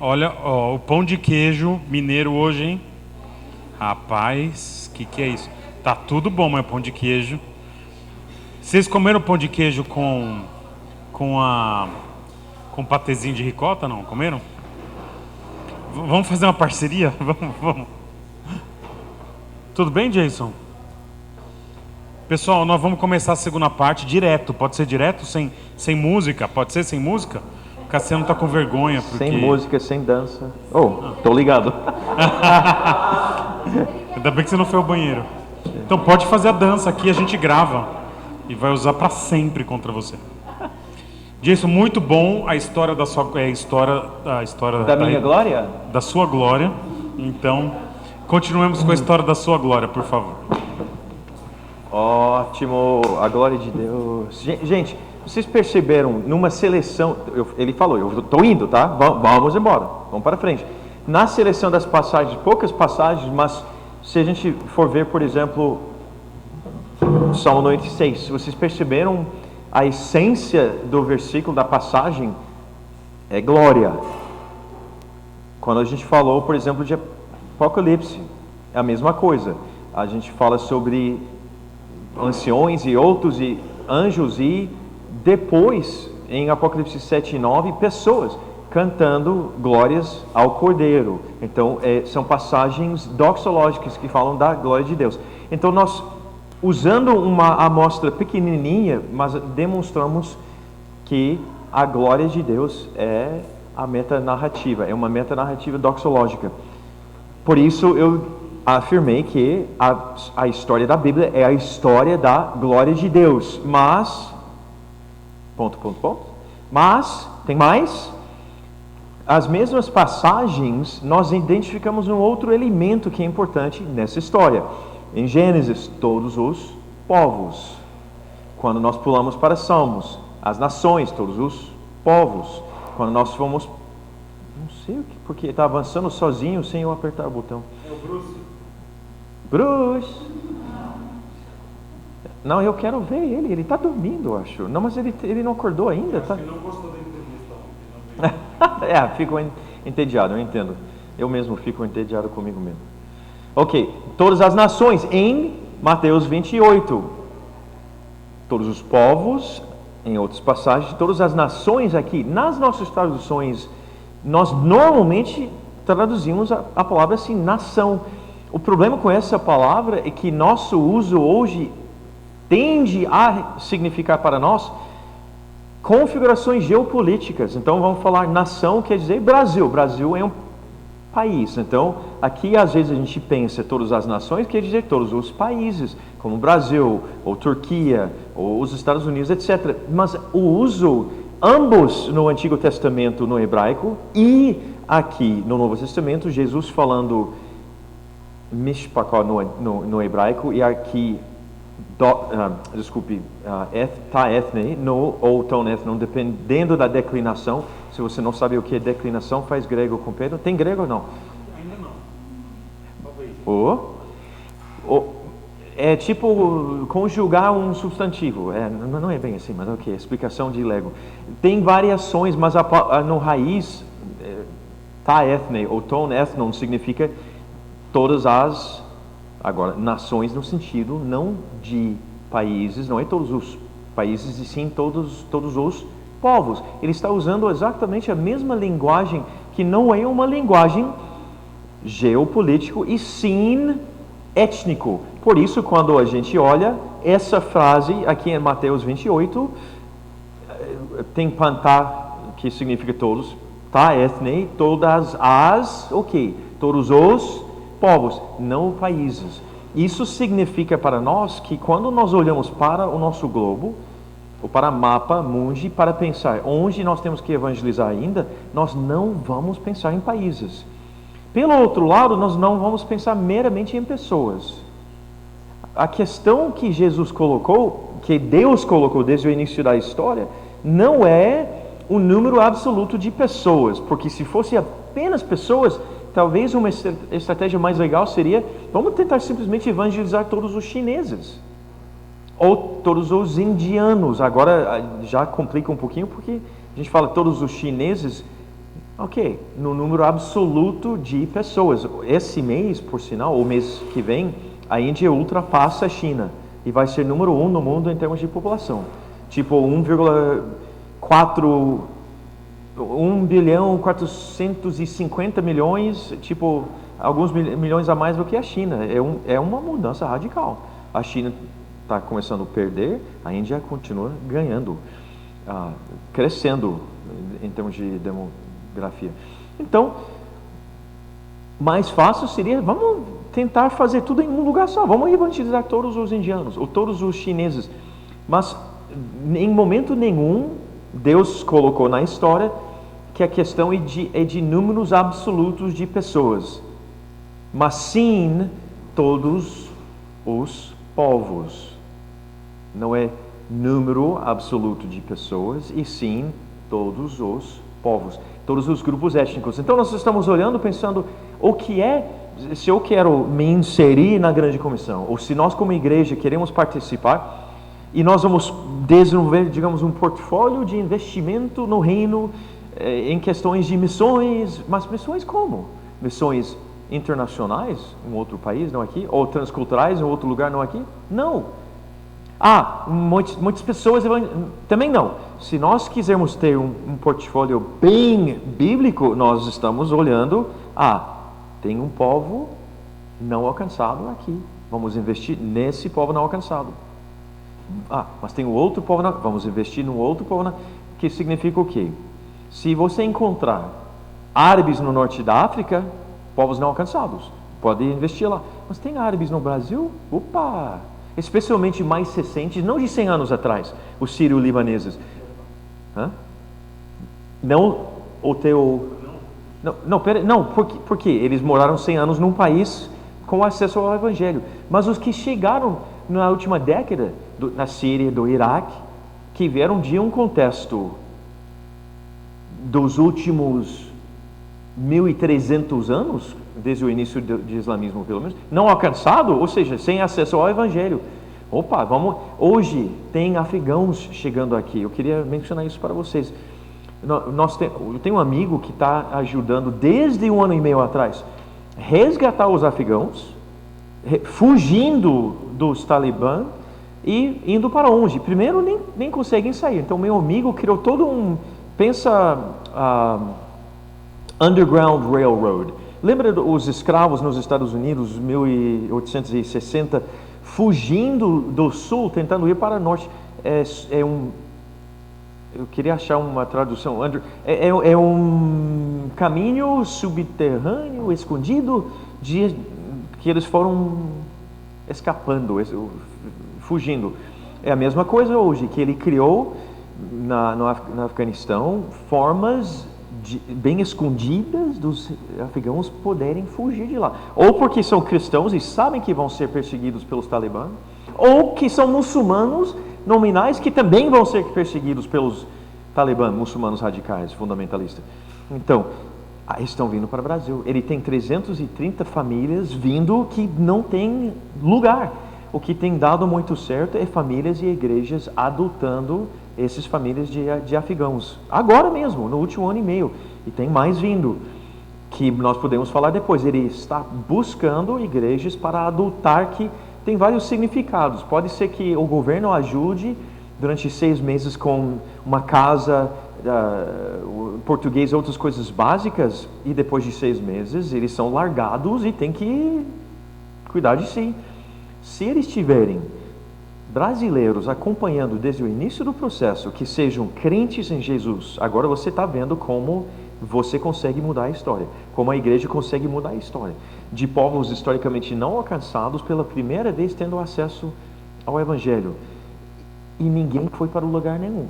Olha, ó, o pão de queijo mineiro hoje, hein? Rapaz, que é isso? Tá tudo bom, mas pão de queijo. Vocês comeram pão de queijo com a com patezinho de ricota, não? Comeram? Vamos fazer uma parceria? Vamos. Tudo bem, Jason? Pessoal, nós vamos começar a segunda parte direto. Pode ser direto, sem música? Pode ser sem música? O Cassiano tá com vergonha porque... Sem música, sem dança. Oh, tô ligado. Ainda bem que você não foi ao banheiro. Então pode fazer a dança aqui, a gente grava e vai usar para sempre contra você. Jason, muito bom a história da sua Da minha glória? Da sua glória. Então, continuemos com a história da sua glória, por favor. Ótimo, a glória de Deus. Gente, vocês perceberam numa seleção, ele falou, eu estou indo, tá? Vamos embora, vamos para frente. Na seleção das passagens, poucas passagens, mas se a gente for ver, por exemplo, Salmo 96, vocês perceberam a essência do versículo da passagem é glória. Quando a gente falou, por exemplo, de Apocalipse, é a mesma coisa. A gente fala sobre anciões e outros e anjos e depois em Apocalipse 7 e 9 pessoas cantando glórias ao Cordeiro. Então são passagens doxológicas que falam da glória de Deus. Então nós, usando uma amostra pequenininha, mas demonstramos que a glória de Deus é a metanarrativa, é uma metanarrativa doxológica. Por isso eu afirmei que a história da Bíblia é a história da glória de Deus, mas mas tem mais. As mesmas passagens nós identificamos um outro elemento que é importante nessa história. Em Gênesis, todos os povos. Quando nós pulamos para Salmos, as nações, todos os povos. Quando nós fomos, não sei o que, porque está avançando sozinho sem eu apertar o botão. É o Bruce. Bruce. Não, eu quero ver ele está dormindo, eu acho. Não, mas ele não acordou ainda, tá? Acho que ele não gostou da entrevista. Fico entediado, eu entendo. Eu mesmo fico entediado comigo mesmo. Ok, todas as nações em Mateus 28. Todos os povos, em outras passagens, todas as nações aqui. Nas nossas traduções, nós normalmente traduzimos a palavra assim, nação. O problema com essa palavra é que nosso uso hoje tende a significar para nós configurações geopolíticas. Então vamos falar nação, quer dizer Brasil. Brasil é um país. Então aqui às vezes a gente pensa todas as nações, quer dizer todos os países, como Brasil, ou Turquia, ou os Estados Unidos, etc. Mas o uso, ambos no Antigo Testamento no hebraico e aqui no Novo Testamento, Jesus falando mishpachá no hebraico e aqui tá ethne ou ton ethnon, dependendo da declinação. Se você não sabe o que é declinação, faz grego com Pedro. Tem grego ou não? Ainda não. É tipo conjugar um substantivo. Não é bem assim, mas ok, explicação de Lego. Tem variações, mas no raiz, tá ethne ou ton ethnon significa todas as, agora, nações no sentido não de países, não é todos os países, e sim todos os povos. Ele está usando exatamente a mesma linguagem, que não é uma linguagem geopolítico e sim étnico. Por isso, quando a gente olha essa frase aqui em Mateus 28, tem pantá, que significa todos, tá, ethne, todas as, ok, todos os povos, não países. Isso significa para nós que quando nós olhamos para o nosso globo, ou para mapa mundi, para pensar onde nós temos que evangelizar ainda, nós não vamos pensar em países. Pelo outro lado, nós não vamos pensar meramente em pessoas. A questão que Jesus colocou, que Deus colocou desde o início da história, não é o número absoluto de pessoas, porque se fosse apenas pessoas, talvez uma estratégia mais legal seria, vamos tentar simplesmente evangelizar todos os chineses, ou todos os indianos. Agora já complica um pouquinho, porque a gente fala todos os chineses, Ok, no número absoluto de pessoas. Esse mês, por sinal, o mês que vem, a Índia ultrapassa a China e vai ser número 1 no mundo em termos de população. Tipo 1,4 1 bilhão 450 milhões, tipo alguns milhões a mais do que a China. É uma mudança radical. A China está começando a perder, a Índia continua ganhando, crescendo em termos de demografia. Então, mais fácil seria, vamos tentar fazer tudo em um lugar só, vamos evangelizar todos os indianos, ou todos os chineses. Mas, em momento nenhum, Deus colocou na história que a questão é de números absolutos de pessoas, mas sim todos os povos. Não é número absoluto de pessoas, e sim todos os povos, todos os grupos étnicos. Então nós estamos olhando, pensando, o que é, se eu quero me inserir na grande comissão, ou se nós como igreja queremos participar, e nós vamos desenvolver, digamos, um portfólio de investimento no reino, em questões de missões, mas missões como? Missões internacionais, em outro país, não aqui, ou transculturais, em outro lugar, não aqui? Não. Muitas pessoas também não. Se nós quisermos ter um portfólio bem bíblico, nós estamos olhando, tem um povo não alcançado aqui, vamos investir nesse povo não alcançado. Mas tem um outro povo, vamos investir no outro povo, que significa o quê? Se você encontrar árabes no norte da África, povos não alcançados, pode investir lá. Mas tem árabes no Brasil? Opa! Especialmente mais recentes, não de 100 anos atrás, os sírio-libaneses. Não, o teu... Não, porque eles moraram 100 anos num país com acesso ao Evangelho. Mas os que chegaram na última década, na Síria, do Iraque, que vieram de um contexto dos últimos 1.300 anos, desde o início do islamismo pelo menos, não alcançado, ou seja, sem acesso ao Evangelho. Hoje tem afegãos chegando aqui, eu queria mencionar isso para vocês. Eu tenho um amigo que está ajudando desde 1 ano e meio atrás, resgatar os afegãos, fugindo dos talibã e indo para onde? Primeiro nem conseguem sair, então meu amigo criou todo Underground Railroad. Lembra os escravos nos Estados Unidos, 1860, fugindo do sul, tentando ir para o norte? Eu queria achar uma tradução. É um caminho subterrâneo, escondido, que eles foram escapando, fugindo. É a mesma coisa hoje, que ele criou no Afeganistão formas bem escondidas dos afegãos poderem fugir de lá. Ou porque são cristãos e sabem que vão ser perseguidos pelos talibã, ou que são muçulmanos nominais que também vão ser perseguidos pelos talibã, muçulmanos radicais, fundamentalistas. Então, estão vindo para o Brasil. Ele tem 330 famílias vindo que não tem lugar. O que tem dado muito certo é famílias e igrejas adotando essas famílias de afegãos. Agora mesmo, no último ano e meio. E tem mais vindo, que nós podemos falar depois. Ele está buscando igrejas para adotar, que tem vários significados. Pode ser que o governo ajude durante 6 meses com uma casa, português, outras coisas básicas, e depois de 6 meses eles são largados e tem que cuidar de si. Se eles tiverem brasileiros acompanhando desde o início do processo, que sejam crentes em Jesus, agora você está vendo como você consegue mudar a história, como a igreja consegue mudar a história, de povos historicamente não alcançados, pela primeira vez tendo acesso ao Evangelho. E ninguém foi para lugar nenhum.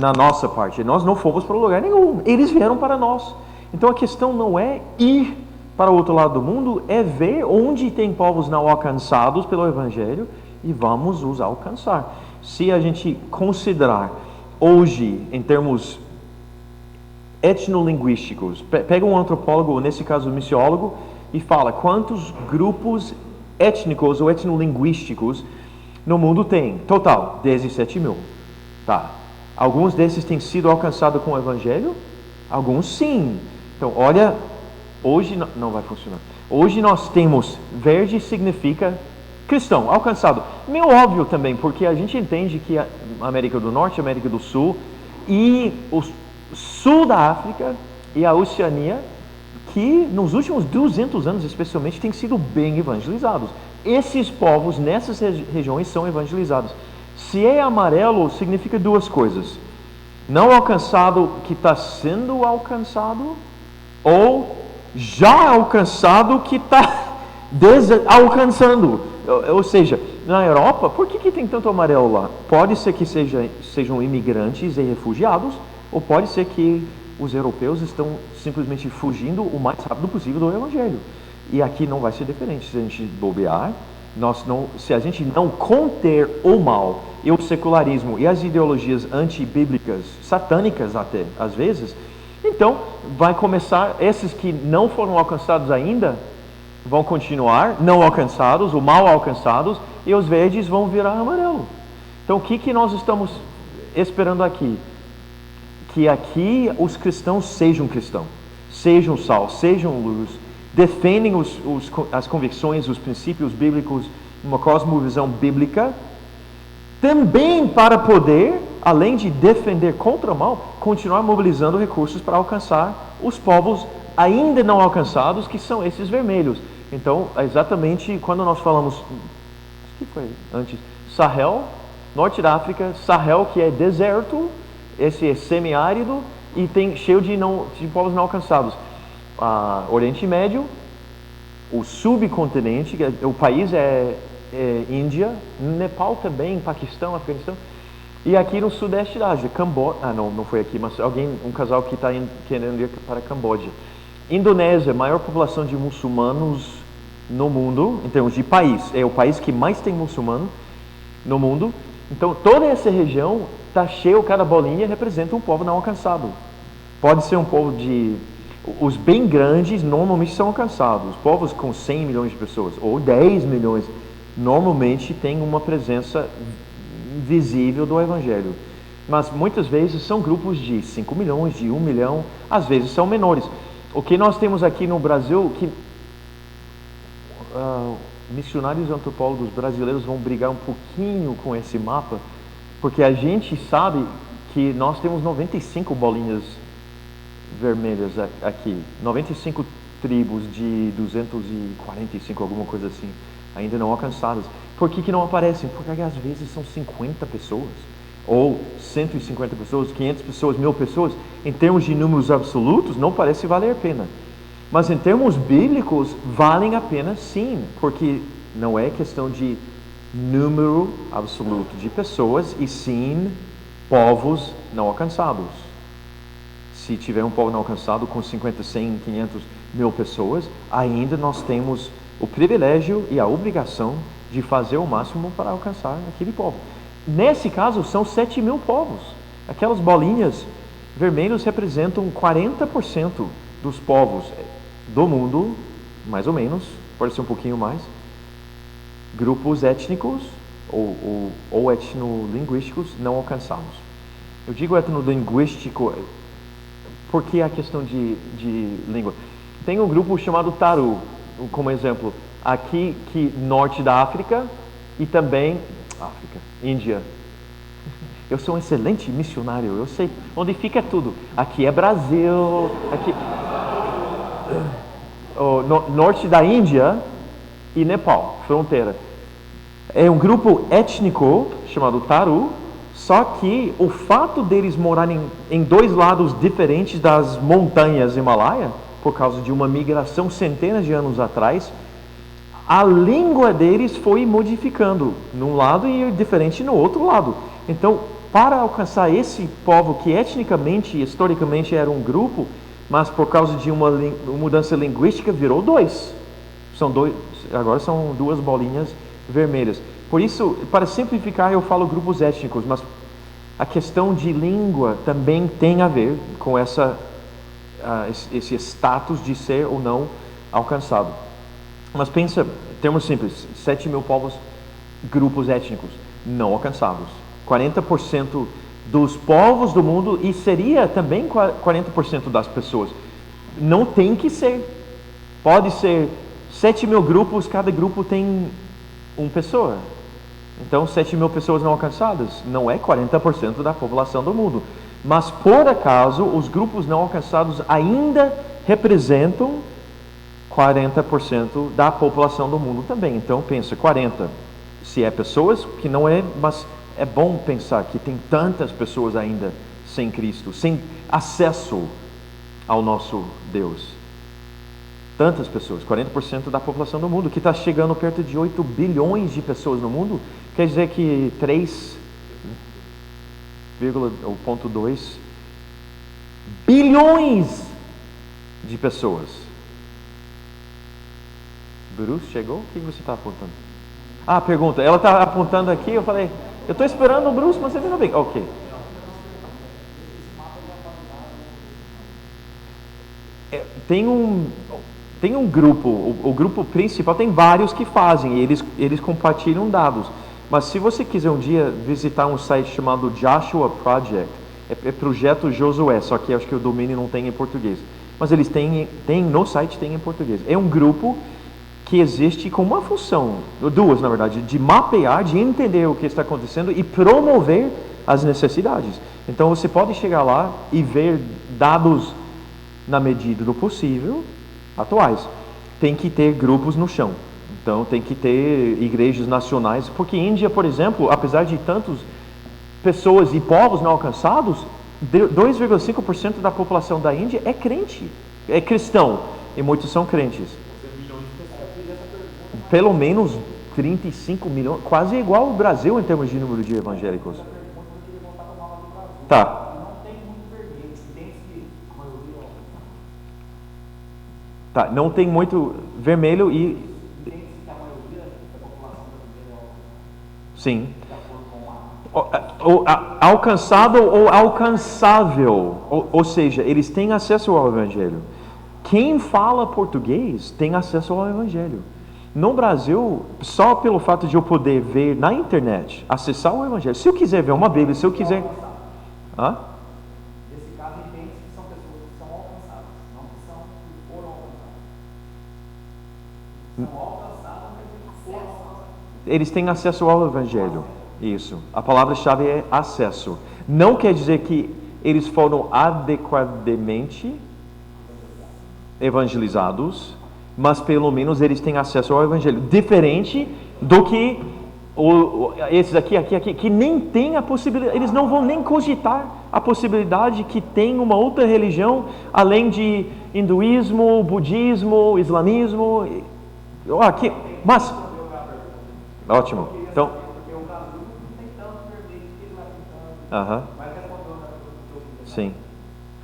Na nossa parte, nós não fomos para lugar nenhum, eles vieram para nós. Então a questão não é ir para o outro lado do mundo, é ver onde tem povos não alcançados pelo Evangelho e vamos os alcançar. Se a gente considerar hoje, em termos etnolinguísticos, pega um antropólogo, nesse caso um missiólogo, e fala quantos grupos étnicos ou etnolinguísticos no mundo tem. Total, 17 mil. Tá. Alguns desses têm sido alcançados com o Evangelho? Alguns sim. Então, olha, hoje não vai funcionar. Hoje nós temos verde significa cristão, alcançado. Meio óbvio também, porque a gente entende que a América do Norte, a América do Sul e o sul da África e a Oceania, que nos últimos 200 anos especialmente, têm sido bem evangelizados. Esses povos nessas regiões são evangelizados. Se é amarelo, significa duas coisas. Não alcançado que está sendo alcançado, ou já alcançado que está alcançando. Ou seja, na Europa, por que tem tanto amarelo lá? Pode ser que sejam imigrantes e refugiados, ou pode ser que os europeus estão simplesmente fugindo o mais rápido possível do Evangelho. E aqui não vai ser diferente. Se a gente bobear, se a gente não conter o mal e o secularismo e as ideologias antibíblicas, satânicas até, às vezes, então vai começar, esses que não foram alcançados ainda, vão continuar não alcançados, ou mal alcançados, e os verdes vão virar amarelo. Então o que nós estamos esperando aqui? Que aqui os cristãos, sejam sal, sejam luz, defendem as convicções, os princípios bíblicos, uma cosmovisão bíblica, também para poder, além de defender contra o mal, continuar mobilizando recursos para alcançar os povos ainda não alcançados, que são esses vermelhos. Então, exatamente quando nós falamos, o que foi antes? Sahel, Norte da África, Sahel, que é deserto, esse é semiárido e tem cheio de povos não alcançados. Oriente Médio, o subcontinente, o país é Índia, Nepal também, Paquistão, Afeganistão, e aqui no sudeste da Ásia, Camboja, não foi aqui, mas um casal que está querendo ir para Camboja. Indonésia, maior população de muçulmanos no mundo, em termos de país, é o país que mais tem muçulmano no mundo. Então toda essa região está cheio, cada bolinha representa um povo não alcançado. Pode ser um povo os bem grandes normalmente são alcançados, os povos com 100 milhões de pessoas, ou 10 milhões, normalmente têm uma presença visível do Evangelho. Mas muitas vezes são grupos de 5 milhões, de 1 milhão, às vezes são menores. O que nós temos aqui no Brasil, que missionários antropólogos brasileiros vão brigar um pouquinho com esse mapa, porque a gente sabe que nós temos 95 bolinhas vermelhas aqui, 95 tribos de 245, alguma coisa assim, ainda não alcançadas. Por que não aparecem? Porque às vezes são 50 pessoas, ou 150 pessoas, 500 pessoas, 1000 pessoas. Em termos de números absolutos, não parece valer a pena. Mas em termos bíblicos, valem a pena sim, porque não é questão de número absoluto de pessoas, e sim povos não alcançados. Se tiver um povo não alcançado com 50, 100, 500, 1000 pessoas, ainda nós temos o privilégio e a obrigação de fazer o máximo para alcançar aquele povo. Nesse caso, são 7.000 povos. Aquelas bolinhas vermelhas representam 40% dos povos do mundo, mais ou menos, pode ser um pouquinho mais, grupos étnicos ou etnolinguísticos não alcançados. Eu digo etnolinguístico porque a questão de língua. Tem um grupo chamado Taru, como exemplo, aqui que norte da África e também Índia. Eu sou um excelente missionário, eu sei onde fica tudo. Aqui é Brasil, aqui norte da Índia e Nepal, fronteira. É um grupo étnico chamado Taru, só que o fato deles morarem em dois lados diferentes das montanhas Himalaia, por causa de uma migração centenas de anos atrás, a língua deles foi modificando num lado e diferente no outro lado. Então, para alcançar esse povo que etnicamente, historicamente era um grupo, mas por causa de uma mudança linguística virou dois. Agora são duas bolinhas vermelhas. Por isso, para simplificar, eu falo grupos étnicos, mas a questão de língua também tem a ver com esse status de ser ou não alcançado. Mas pensa, termos simples, 7.000 povos, grupos étnicos não alcançados. 40% dos povos do mundo e seria também 40% das pessoas. Não tem que ser. Pode ser 7.000 grupos, cada grupo tem uma pessoa. Então 7.000 pessoas não alcançadas não é 40% da população do mundo. Mas por acaso os grupos não alcançados ainda representam 40% da população do mundo também. Então pensa, 40. Se é pessoas, que não é, mas é bom pensar que tem tantas pessoas ainda sem Cristo, sem acesso ao nosso Deus. Tantas pessoas, 40% da população do mundo, que está chegando perto de 8 bilhões de pessoas no mundo, quer dizer que 3,2 bilhões de pessoas. Bruce chegou? O que você está apontando? Ah, pergunta. Ela está apontando aqui, eu falei, eu estou esperando o Bruce, mas você não vem. Ok. Tem um grupo, o grupo principal, tem vários que fazem, eles compartilham dados. Mas se você quiser um dia visitar um site chamado Joshua Project, é Projeto Josué, só que acho que o domínio não tem em português. Mas eles têm no site tem em português. É um grupo que existe com uma função, duas na verdade, de mapear, de entender o que está acontecendo e promover as necessidades. Então você pode chegar lá e ver dados na medida do possível, atuais. Tem que ter grupos no chão. Então tem que ter igrejas nacionais, porque Índia, por exemplo, apesar de tantas pessoas e povos não alcançados, 2,5% da população da Índia é crente, é cristão, e muitos são crentes. Pelo menos 35 milhões, quase igual ao Brasil em termos de número de evangélicos. Tá. Tá, não tem muito vermelho e... Sim. Alcançado ou alcançável, ou seja, eles têm acesso ao Evangelho. Quem fala português tem acesso ao Evangelho. No Brasil, só pelo fato de eu poder ver na internet, acessar o Evangelho. Se eu quiser ver uma Bíblia, se eu quiser... Hã? Nesse caso, entende que são pessoas que são alcançadas, não que são que foram alcançadas. São alcançadas, mas que foram alcançadas. Eles têm acesso ao Evangelho. Isso. A palavra-chave é acesso. Não quer dizer que eles foram adequadamente evangelizados, mas pelo menos eles têm acesso ao Evangelho. Diferente do que esses aqui, que nem tem a possibilidade, eles não vão nem cogitar a possibilidade que tem uma outra religião, além de hinduísmo, budismo, islamismo. Aqui, mas... Ótimo. Então... Sim.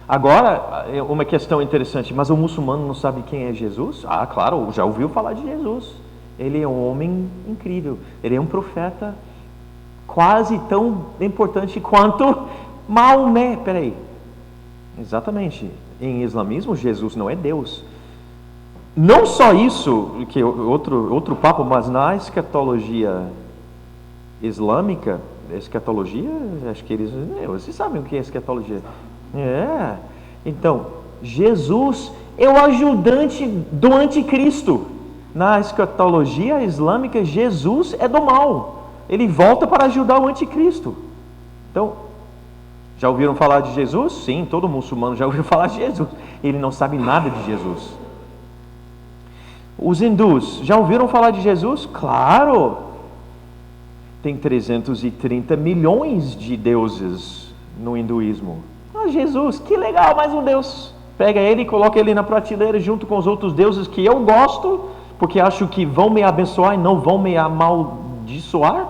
Agora, uma questão interessante, mas o muçulmano não sabe quem é Jesus? Ah, claro, já ouviu falar de Jesus. Ele é um homem incrível, ele é um profeta quase tão importante quanto Maomé. Peraí, exatamente, em islamismo Jesus não é Deus. Não só isso, que outro papo, mas na escatologia islâmica, escatologia, acho que vocês sabem o que é escatologia. Então, Jesus é o ajudante do anticristo. Na escatologia islâmica, Jesus é do mal. Ele volta para ajudar o anticristo. Então, já ouviram falar de Jesus? Sim, todo muçulmano já ouviu falar de Jesus. Ele não sabe nada de Jesus. Os hindus, já ouviram falar de Jesus? Claro! Tem 330 milhões de deuses no hinduísmo. Ah, Jesus, que legal, mais um Deus. Pega ele e coloca ele na prateleira junto com os outros deuses que eu gosto, porque acho que vão me abençoar e não vão me amaldiçoar.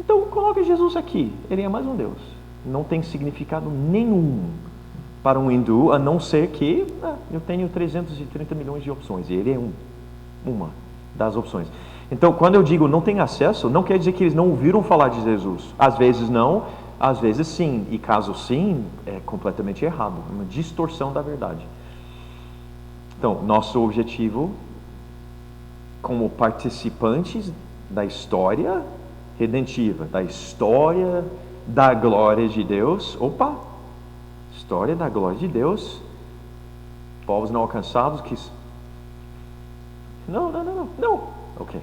Então coloca Jesus aqui, ele é mais um Deus. Não tem significado nenhum para um hindu, a não ser que eu tenho 330 milhões de opções, e ele é uma das opções. Então, quando eu digo não tem acesso, não quer dizer que eles não ouviram falar de Jesus. Às vezes não, às vezes sim. E caso sim, é completamente errado. Uma distorção da verdade. Então, nosso objetivo, como participantes da história redentiva, da história da glória de Deus. Opa! História da glória de Deus. Povos não alcançados que... Não. Ok.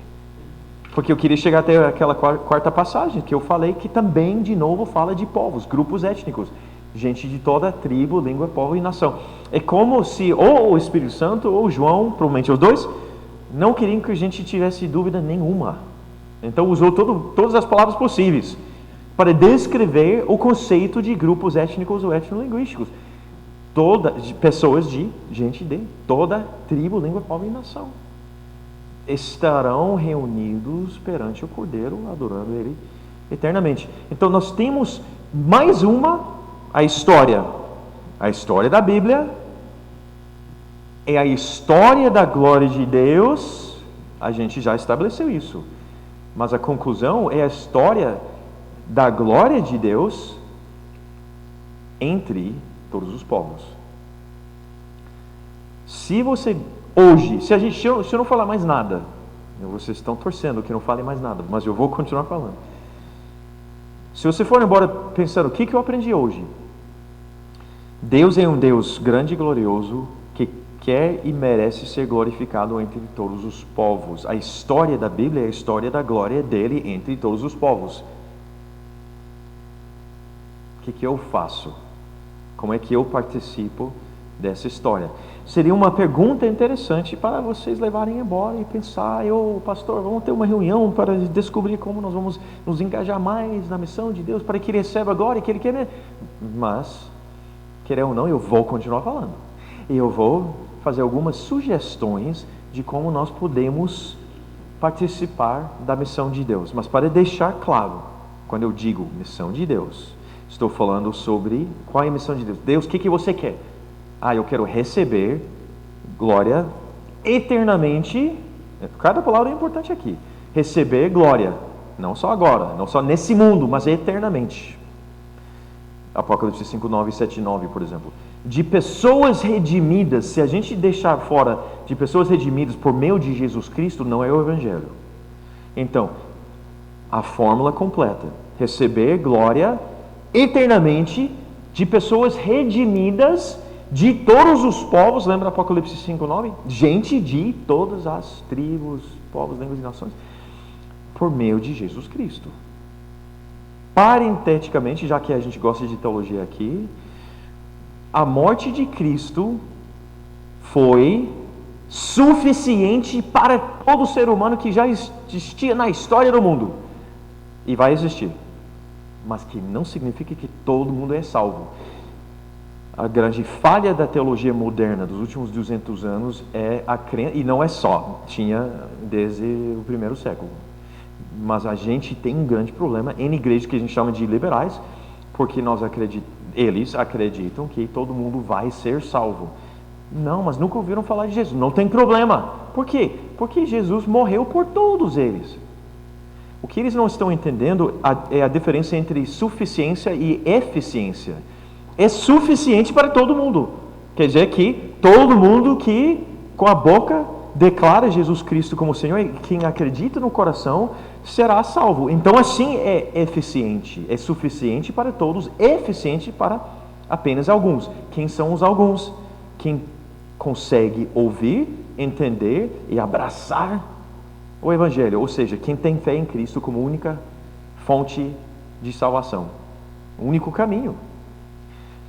Porque eu queria chegar até aquela quarta passagem que eu falei, que também, de novo, fala de povos, grupos étnicos. Gente de toda tribo, língua, povo e nação. É como se ou o Espírito Santo ou João, provavelmente os dois, não queriam que a gente tivesse dúvida nenhuma. Então usou todas as palavras possíveis para descrever o conceito de grupos étnicos ou etnolinguísticos. Pessoas gente de toda tribo, língua, povo e nação estarão reunidos perante o Cordeiro, adorando Ele eternamente. Então nós temos mais a história da Bíblia, é a história da glória de Deus. A gente já estabeleceu isso, mas a conclusão é a história da glória de Deus entre todos os povos. Se eu não falar mais nada, vocês estão torcendo que eu não fale mais nada, mas eu vou continuar falando. Se você for embora pensando, o que eu aprendi hoje? Deus é um Deus grande e glorioso, que quer e merece ser glorificado entre todos os povos. A história da Bíblia é a história da glória dele entre todos os povos. O que eu faço? Como é que eu participo dessa história? Seria uma pergunta interessante para vocês levarem embora e pensar, pastor, vamos ter uma reunião para descobrir como nós vamos nos engajar mais na missão de Deus, para que Ele receba a glória que Ele quer. Mas, querer ou não, eu vou continuar falando. E eu vou fazer algumas sugestões de como nós podemos participar da missão de Deus. Mas para deixar claro, quando eu digo missão de Deus, estou falando sobre qual é a missão de Deus. Deus, o que você quer? Eu quero receber glória eternamente. Cada palavra é importante aqui. Receber glória, não só agora, não só nesse mundo, mas eternamente. Apocalipse 5, 9 e 7, 9, por exemplo. De pessoas redimidas, se a gente deixar fora de pessoas redimidas por meio de Jesus Cristo, não é o Evangelho. Então, a fórmula completa. Receber glória eternamente de pessoas redimidas de todos os povos, lembra Apocalipse 5, 9? Gente de todas as tribos, povos, línguas e nações, por meio de Jesus Cristo. Parenteticamente, já que a gente gosta de teologia aqui, a morte de Cristo foi suficiente para todo ser humano que já existia na história do mundo e vai existir, mas que não significa que todo mundo é salvo. A grande falha da teologia moderna dos últimos 200 anos é a crença, e não é só, tinha desde o primeiro século, mas a gente tem um grande problema em igrejas que a gente chama de liberais, porque eles acreditam que todo mundo vai ser salvo. Não, mas nunca ouviram falar de Jesus. Não tem problema. Por quê? Porque Jesus morreu por todos eles. O que eles não estão entendendo é a diferença entre suficiência e eficiência. É suficiente para todo mundo. Quer dizer que todo mundo que com a boca declara Jesus Cristo como Senhor e quem acredita no coração será salvo. Então assim é eficiente. É suficiente para todos, eficiente para apenas alguns. Quem são os alguns? Quem consegue ouvir, entender e abraçar o Evangelho. Ou seja, quem tem fé em Cristo como única fonte de salvação. O único caminho.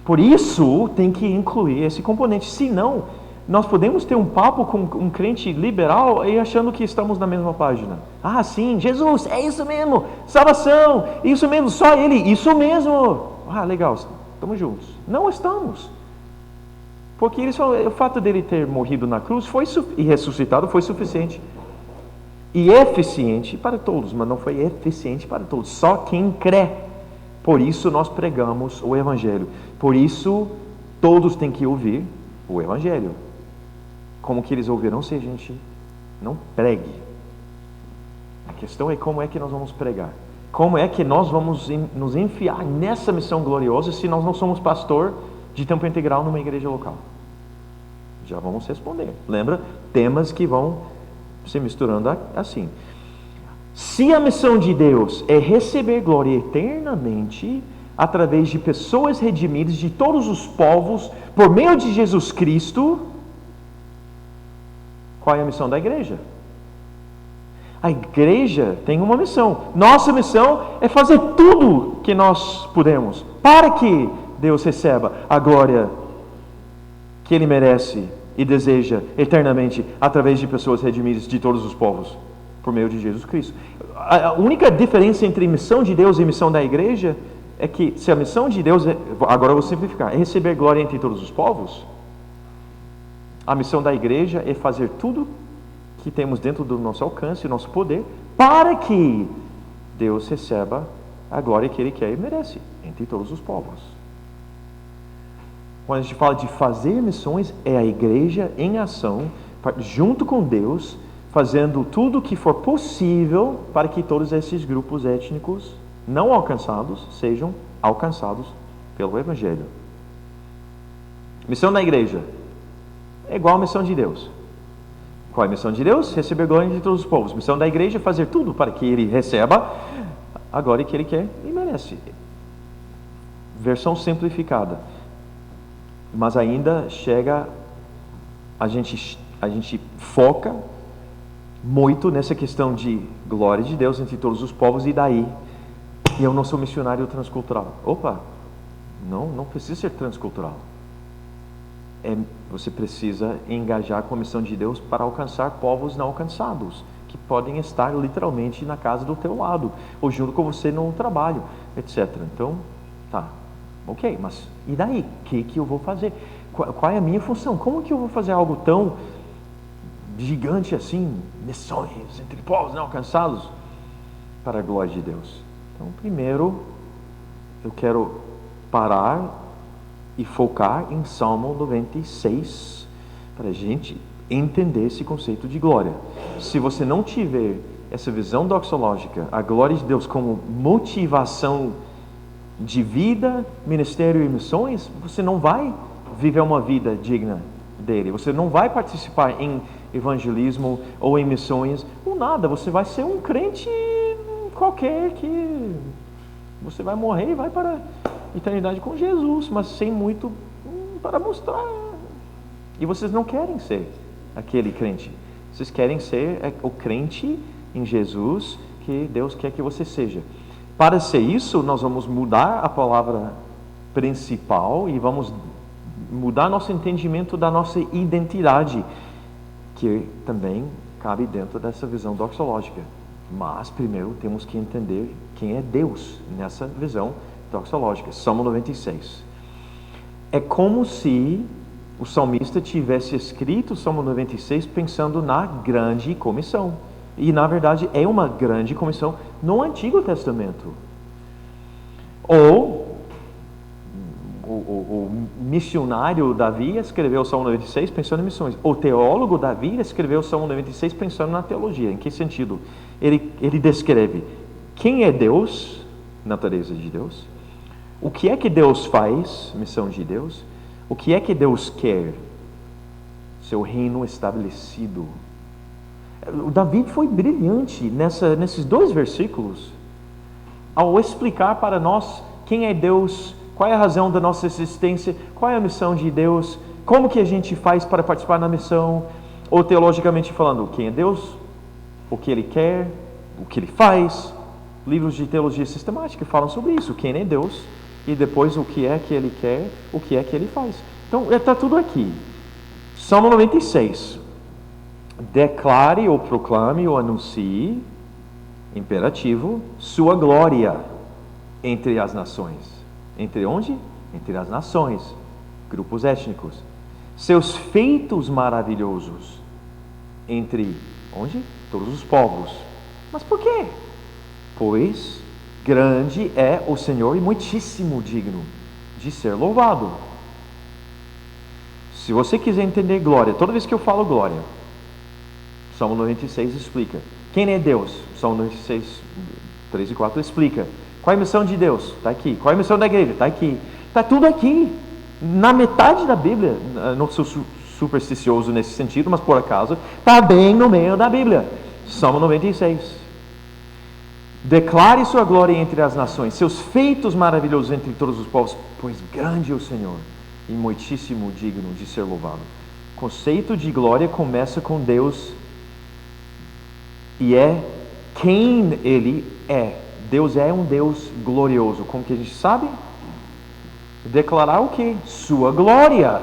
Por isso, tem que incluir esse componente. Senão, nós podemos ter um papo com um crente liberal e achando que estamos na mesma página. Ah, sim, Jesus, é isso mesmo. Salvação, isso mesmo, só Ele, isso mesmo. Ah, legal, estamos juntos. Não estamos. Porque o fato dele ter morrido na cruz e ressuscitado foi suficiente. E eficiente para todos, mas não foi eficiente para todos. Só quem crê. Por isso nós pregamos o Evangelho. Por isso todos têm que ouvir o Evangelho. Como que eles ouvirão se a gente não pregue? A questão é como é que nós vamos pregar. Como é que nós vamos nos enfiar nessa missão gloriosa se nós não somos pastor de tempo integral numa igreja local? Já vamos responder. Lembra? Temas que vão se misturando assim. Se a missão de Deus é receber glória eternamente através de pessoas redimidas de todos os povos por meio de Jesus Cristo, qual é a missão da igreja? A igreja tem uma missão. Nossa missão é fazer tudo que nós podemos para que Deus receba a glória que Ele merece e deseja eternamente através de pessoas redimidas de todos os povos por meio de Jesus Cristo. A única diferença entre missão de Deus e missão da igreja é que se a missão de Deus, agora eu vou simplificar, é receber glória entre todos os povos, a missão da igreja é fazer tudo que temos dentro do nosso alcance, do nosso poder, para que Deus receba a glória que Ele quer e merece entre todos os povos. Quando a gente fala de fazer missões, é a igreja em ação, junto com Deus, fazendo tudo o que for possível para que todos esses grupos étnicos não alcançados sejam alcançados pelo Evangelho. Missão da igreja é igual à missão de Deus. Qual é a missão de Deus? Receber glória de todos os povos. Missão da igreja é fazer tudo para que Ele receba a glória que Ele quer e merece. Versão simplificada. Mas ainda chega, a gente foca muito nessa questão de glória de Deus entre todos os povos, e daí eu não sou missionário transcultural. Opa, não precisa ser transcultural. Você precisa engajar com a missão de Deus para alcançar povos não alcançados, que podem estar literalmente na casa do teu lado, ou junto com você no trabalho, etc. Então, tá, ok, mas e daí? O que eu vou fazer? Qual é a minha função? Como que eu vou fazer algo tão gigante assim, missões entre povos não alcançados, para a glória de Deus? Então, primeiro, eu quero parar e focar em Salmo 96, para a gente entender esse conceito de glória. Se você não tiver essa visão doxológica, a glória de Deus como motivação de vida, ministério e missões, você não vai viver uma vida digna dele. Você não vai participar em evangelismo ou em missões ou nada. Você vai ser um crente qualquer que você vai morrer e vai para a eternidade com Jesus, mas sem muito para mostrar. E vocês não querem ser aquele crente. Vocês querem ser o crente em Jesus que Deus quer que você seja. Para ser isso, nós vamos mudar a palavra principal e vamos mudar nosso entendimento da nossa identidade, que também cabe dentro dessa visão doxológica. Mas primeiro temos que entender quem é Deus nessa visão doxológica. Salmo 96. É como se o salmista tivesse escrito o Salmo 96 pensando na grande comissão. E na verdade é uma grande comissão no Antigo Testamento. Ou o missionário Davi escreveu o Salmo 96 pensando em missões. O teólogo Davi escreveu o Salmo 96 pensando na teologia. Em que sentido? Ele descreve quem é Deus, natureza de Deus, o que é que Deus faz, missão de Deus, o que é que Deus quer, seu reino estabelecido. O Davi foi brilhante nesses dois versículos, ao explicar para nós quem é Deus, qual é a razão da nossa existência, qual é a missão de Deus, como que a gente faz para participar na missão, ou teologicamente falando, quem é Deus, o que Ele quer, o que Ele faz. Livros de teologia sistemática falam sobre isso, quem é Deus, e depois o que é que Ele quer, o que é que Ele faz. Então, está tudo aqui. Salmo 96. Declare ou proclame ou anuncie, imperativo, sua glória entre as nações. Entre onde? Entre as nações, grupos étnicos. Seus feitos maravilhosos entre onde? Todos os povos. Mas por quê? Pois grande é o Senhor e muitíssimo digno de ser louvado. Se você quiser entender glória, toda vez que eu falo glória, Salmo 96 explica. Quem é Deus? Salmo 96, 3 e 4 explica. Qual é a missão de Deus? Está aqui. Qual é a missão da igreja? Está aqui. Está tudo aqui. Na metade da Bíblia, não sou supersticioso nesse sentido, mas por acaso, está bem no meio da Bíblia. Salmo 96. Declare sua glória entre as nações, seus feitos maravilhosos entre todos os povos, pois grande é o Senhor e muitíssimo digno de ser louvado. O conceito de glória começa com Deus e é quem Ele é. Deus é um Deus glorioso. Como que a gente sabe? Declarar o quê? Sua glória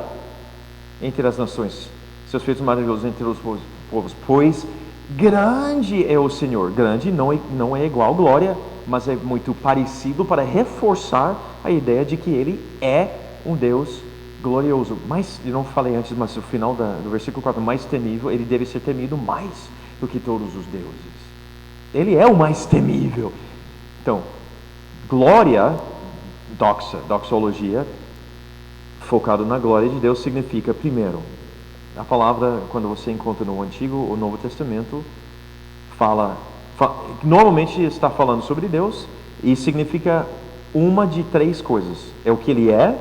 entre as nações, seus feitos maravilhosos entre os povos, pois grande é o Senhor. Grande não é igual glória, mas é muito parecido para reforçar a ideia de que Ele é um Deus glorioso. Mas, eu não falei antes, mas no final do versículo 4, mais temível, Ele deve ser temido mais do que todos os deuses. Ele é o mais temível. Então, glória, doxologia, focado na glória de Deus, significa, primeiro, a palavra, quando você encontra no Antigo ou Novo Testamento, normalmente está falando sobre Deus e significa uma de três coisas. É o que Ele é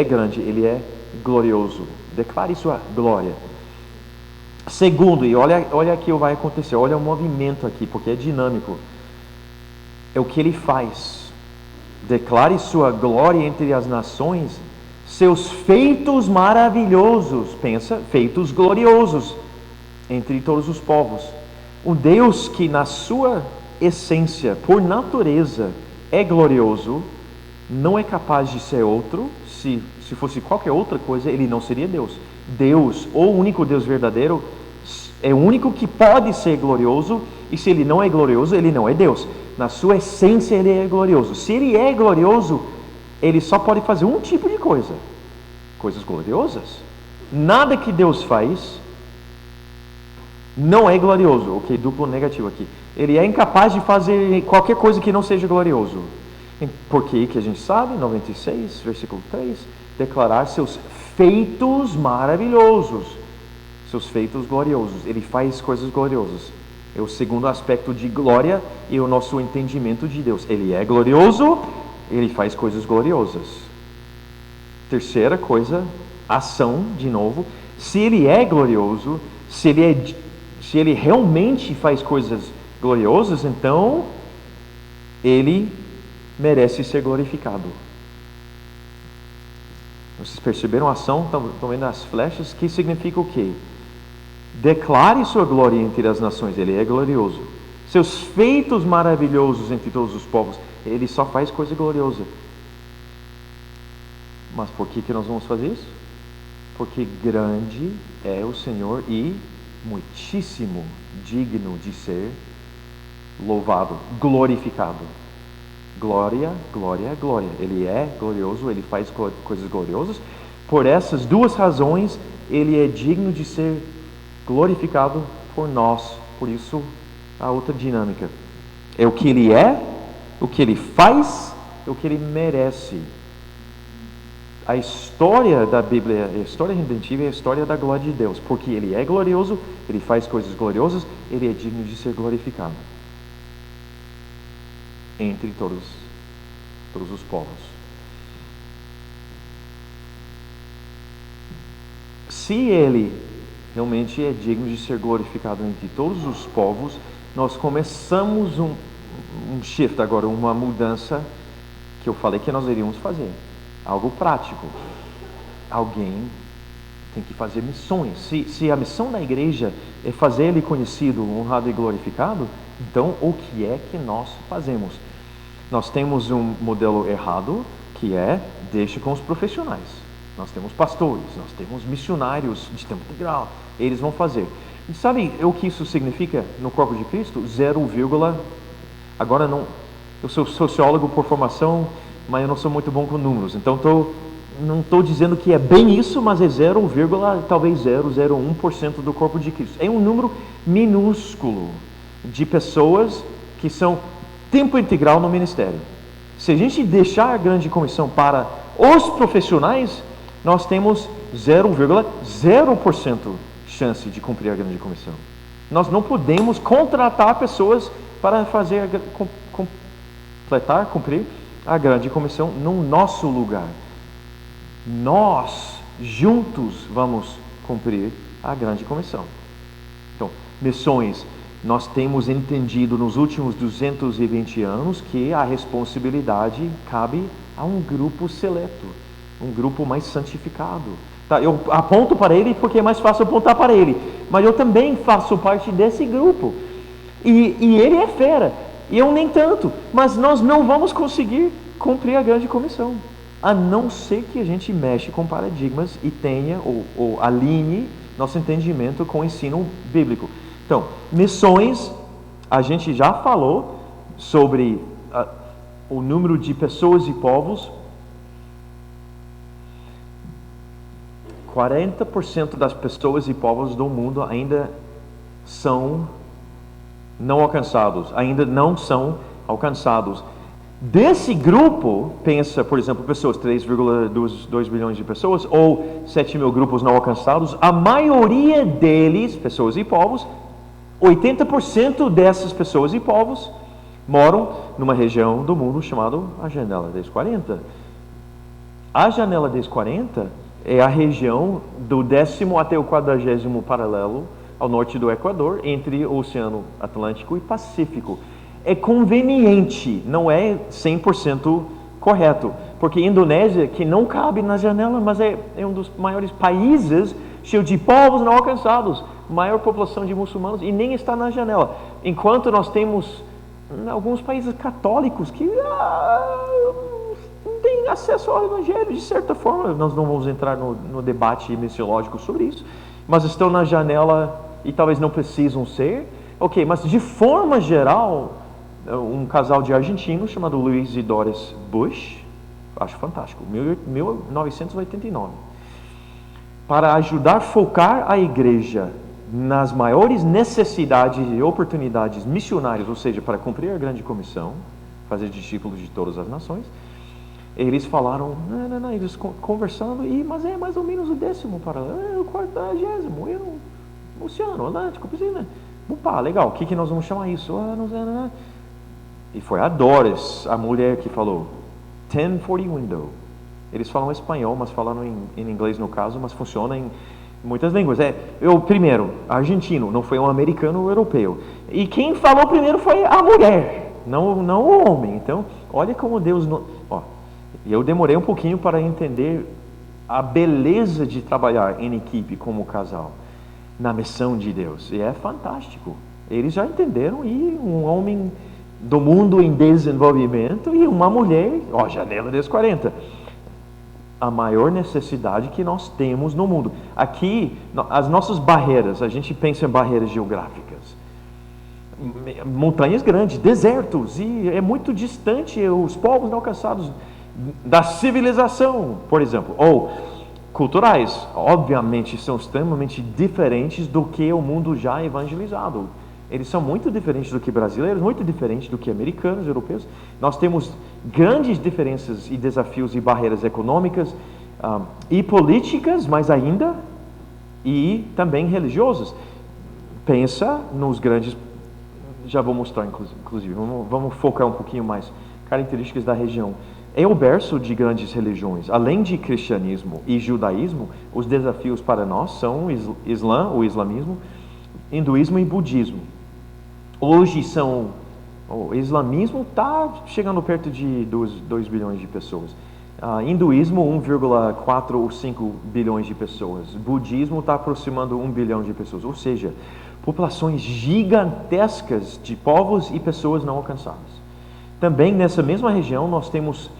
grande, Ele é glorioso. Declare sua glória. Segundo, e olha aqui o que vai acontecer, olha o movimento aqui, porque é dinâmico. É o que Ele faz. Declare sua glória entre as nações, seus feitos maravilhosos, pensa, feitos gloriosos entre todos os povos. Um Deus que na sua essência, por natureza, é glorioso, não é capaz de ser outro. Se fosse qualquer outra coisa, Ele não seria Deus. Deus, o único Deus verdadeiro, é o único que pode ser glorioso, e se Ele não é glorioso, Ele não é Deus. Na sua essência, Ele é glorioso. Se Ele é glorioso, Ele só pode fazer um tipo de coisa: coisas gloriosas. Nada que Deus faz não é glorioso. Ok, duplo negativo aqui. Ele é incapaz de fazer qualquer coisa que não seja glorioso. Por que a gente sabe? 96, versículo 3, declarar seus feitos maravilhosos, seus feitos gloriosos. Ele faz coisas gloriosas. É o segundo aspecto de glória e o nosso entendimento de Deus. Ele é glorioso, Ele faz coisas gloriosas. Terceira coisa, ação, de novo. Se Ele é glorioso, se Ele realmente faz coisas gloriosas, então Ele merece ser glorificado. Vocês perceberam a ação? Estão vendo as flechas? Que significa o quê? Declare sua glória entre as nações. Ele é glorioso. Seus feitos maravilhosos entre todos os povos. Ele só faz coisa gloriosa. Mas por que nós vamos fazer isso? Porque grande é o Senhor e muitíssimo digno de ser louvado, glorificado. Glória, glória, glória. Ele é glorioso, Ele faz coisas gloriosas. Por essas duas razões, Ele é digno de ser glorificado por nós. Por isso, a outra dinâmica. É o que Ele é, o que Ele faz, o que Ele merece. A história da Bíblia, a história redentiva é a história da glória de Deus. Porque Ele é glorioso, Ele faz coisas gloriosas, Ele é digno de ser glorificado entre todos os povos. Se Ele realmente é digno de ser glorificado entre todos os povos, nós começamos um shift agora, uma mudança que eu falei que nós iríamos fazer. Algo prático. Alguém tem que fazer missões. Se a missão da igreja é fazer Ele conhecido, honrado e glorificado, então o que é que nós fazemos? Nós temos um modelo errado, que é deixa com os profissionais. Nós temos pastores, nós temos missionários de tempo integral. Eles vão fazer. E sabe o que isso significa no corpo de Cristo? 0, agora não. Eu sou sociólogo por formação, mas eu não sou muito bom com números. Então não estou dizendo que é bem isso, mas é 0, talvez 0,01% do corpo de Cristo. É um número minúsculo de pessoas que são tempo integral no ministério. Se a gente deixar a grande comissão para os profissionais, nós temos 0,0% chance de cumprir a grande comissão. Nós não podemos contratar pessoas para cumprir a grande comissão no nosso lugar. Nós juntos vamos cumprir a grande comissão. Então, missões nós temos entendido nos últimos 220 anos que a responsabilidade cabe a um grupo seleto, um grupo mais santificado. Tá, eu aponto para ele porque é mais fácil apontar para ele, mas eu também faço parte desse grupo. E ele é fera, e eu nem tanto, mas nós não vamos conseguir cumprir a grande comissão, a não ser que a gente mexa com paradigmas e tenha, ou alinhe nosso entendimento com o ensino bíblico. Então, missões, a gente já falou sobre o número de pessoas e povos. 40% das pessoas e povos do mundo ainda são não alcançados, ainda não são alcançados. Desse grupo, pensa, por exemplo, pessoas, 3,2 bilhões de pessoas, ou 7 mil grupos não alcançados, a maioria deles, pessoas e povos, 80% dessas pessoas e povos moram numa região do mundo chamada a Janela dos 40. A Janela dos 40 é a região do 10º até o 40º paralelo ao norte do Equador, entre o Oceano Atlântico e Pacífico. É conveniente, não é 100% correto, porque a Indonésia, que não cabe na janela, mas é um dos maiores países cheio de povos não alcançados, maior população de muçulmanos, e nem está na janela. Enquanto nós temos alguns países católicos que não têm acesso ao Evangelho, de certa forma, nós não vamos entrar no debate missiológico sobre isso, mas estão na janela e talvez não precisam ser. Ok, mas de forma geral, um casal de argentinos chamado Luiz e Doris Bush, acho fantástico, 1989, para ajudar a focar a igreja nas maiores necessidades e oportunidades missionárias, ou seja, para cumprir a grande comissão, fazer discípulos de todas as nações, eles falaram, não, eles conversando, mas é mais ou menos o 10º paralelo, o 40º, eu, Oceano Atlântico, piscina. Opa, legal, o que nós vamos chamar isso? Não sei, não. E foi a Doris, a mulher, que falou 1040 window. Eles falam espanhol, mas falaram em inglês no caso, mas funciona em muitas línguas. Primeiro, argentino, não foi um americano ou europeu. E quem falou primeiro foi a mulher, não o homem. Então, olha como Deus... eu demorei um pouquinho para entender a beleza de trabalhar em equipe como casal, na missão de Deus. E é fantástico. Eles já entenderam, e um homem do mundo em desenvolvimento e uma mulher, Janela dos 40. A maior necessidade que nós temos no mundo. Aqui, as nossas barreiras, a gente pensa em barreiras geográficas. Montanhas grandes, desertos, e é muito distante os povos não alcançados da civilização, por exemplo, ou culturais, obviamente são extremamente diferentes do que o mundo já evangelizado. Eles são muito diferentes do que brasileiros, muito diferentes do que americanos, europeus. Nós temos grandes diferenças e desafios e barreiras econômicas e políticas, mais ainda, e também religiosas. Pensa nos grandes, já vou mostrar inclusive, vamos focar um pouquinho mais, características da região. É o berço de grandes religiões. Além de cristianismo e judaísmo, os desafios para nós são o islamismo, hinduísmo e budismo. Hoje o islamismo está chegando perto de 2 bilhões de pessoas. Hinduísmo, 1,4 ou 5 bilhões de pessoas. Budismo está aproximando 1 bilhão de pessoas. Ou seja, populações gigantescas de povos e pessoas não alcançadas. Também nessa mesma região nós temos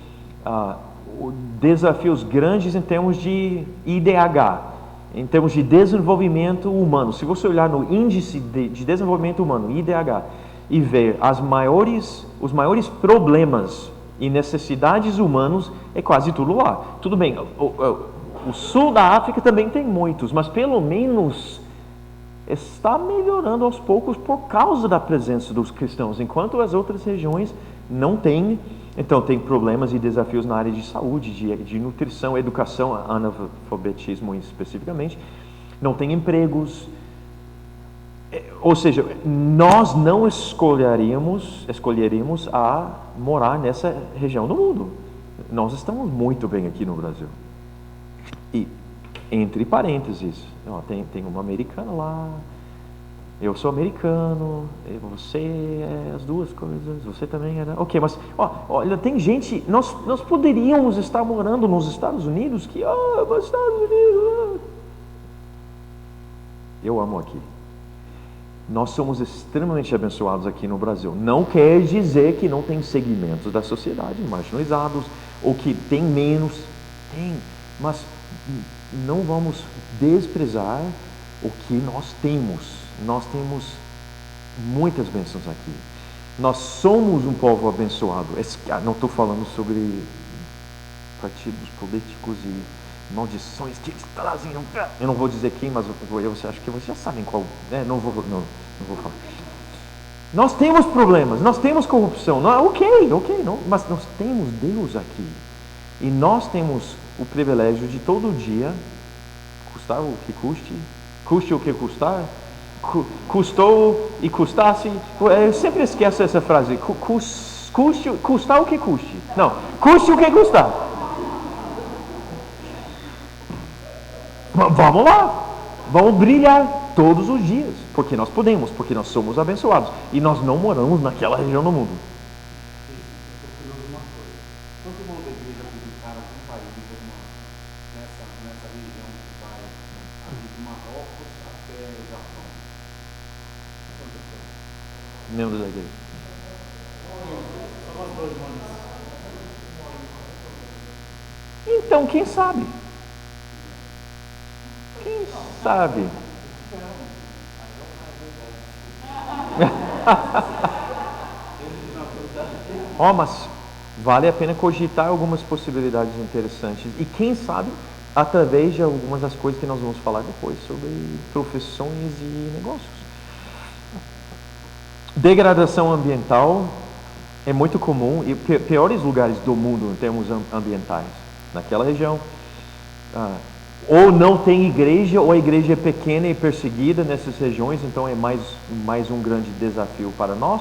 desafios grandes em termos de IDH, em termos de desenvolvimento humano. Se você olhar no índice de desenvolvimento humano, IDH, e ver os maiores problemas e necessidades humanos, é quase tudo lá. Tudo bem, o sul da África também tem muitos, mas pelo menos está melhorando aos poucos por causa da presença dos cristãos, enquanto as outras regiões não têm. Então tem problemas e desafios na área de saúde, de nutrição, educação, analfabetismo especificamente, não tem empregos. Ou seja, nós não escolheríamos a morar nessa região do mundo. Nós estamos muito bem aqui no Brasil. E, entre parênteses, tem uma americana lá, Eu sou americano, você é as duas coisas, você também é. Ok, mas olha, tem gente, nós poderíamos estar morando nos Estados Unidos que, mas Estados Unidos. Eu amo aqui. Nós somos extremamente abençoados aqui no Brasil. Não quer dizer que não tem segmentos da sociedade marginalizados ou que tem menos. Tem, mas não vamos desprezar o que nós temos. Nós temos muitas bênçãos aqui. Nós somos um povo abençoado. Não estou falando sobre partidos políticos e maldições que eles trazem. Eu não vou dizer quem, mas você acha que vocês já sabem qual. Não vou falar. Nós temos problemas, nós temos corrupção. Ok, não, mas nós temos Deus aqui. E nós temos o privilégio de todo dia, custar o que custe o que custar, custou e custasse. Eu sempre esqueço essa frase. Custar o que custe. Não, custe o que custar. Vamos lá, vamos brilhar todos os dias, porque nós podemos, porque nós somos abençoados e nós não moramos naquela região do mundo. Eu estou curioso uma coisa. Todo mundo da igreja publicar algum país nessa região que vai ali de Marrocos até o Japão. Membros da igreja. Só nós dois, mano. Então, quem sabe? Quem sabe? Mas vale a pena cogitar algumas possibilidades interessantes. E quem sabe, através de algumas das coisas que nós vamos falar depois sobre profissões e negócios. Degradação ambiental é muito comum e piores lugares do mundo em termos ambientais. Naquela região, ou não tem igreja, ou a igreja é pequena e perseguida nessas regiões, então é mais um grande desafio para nós.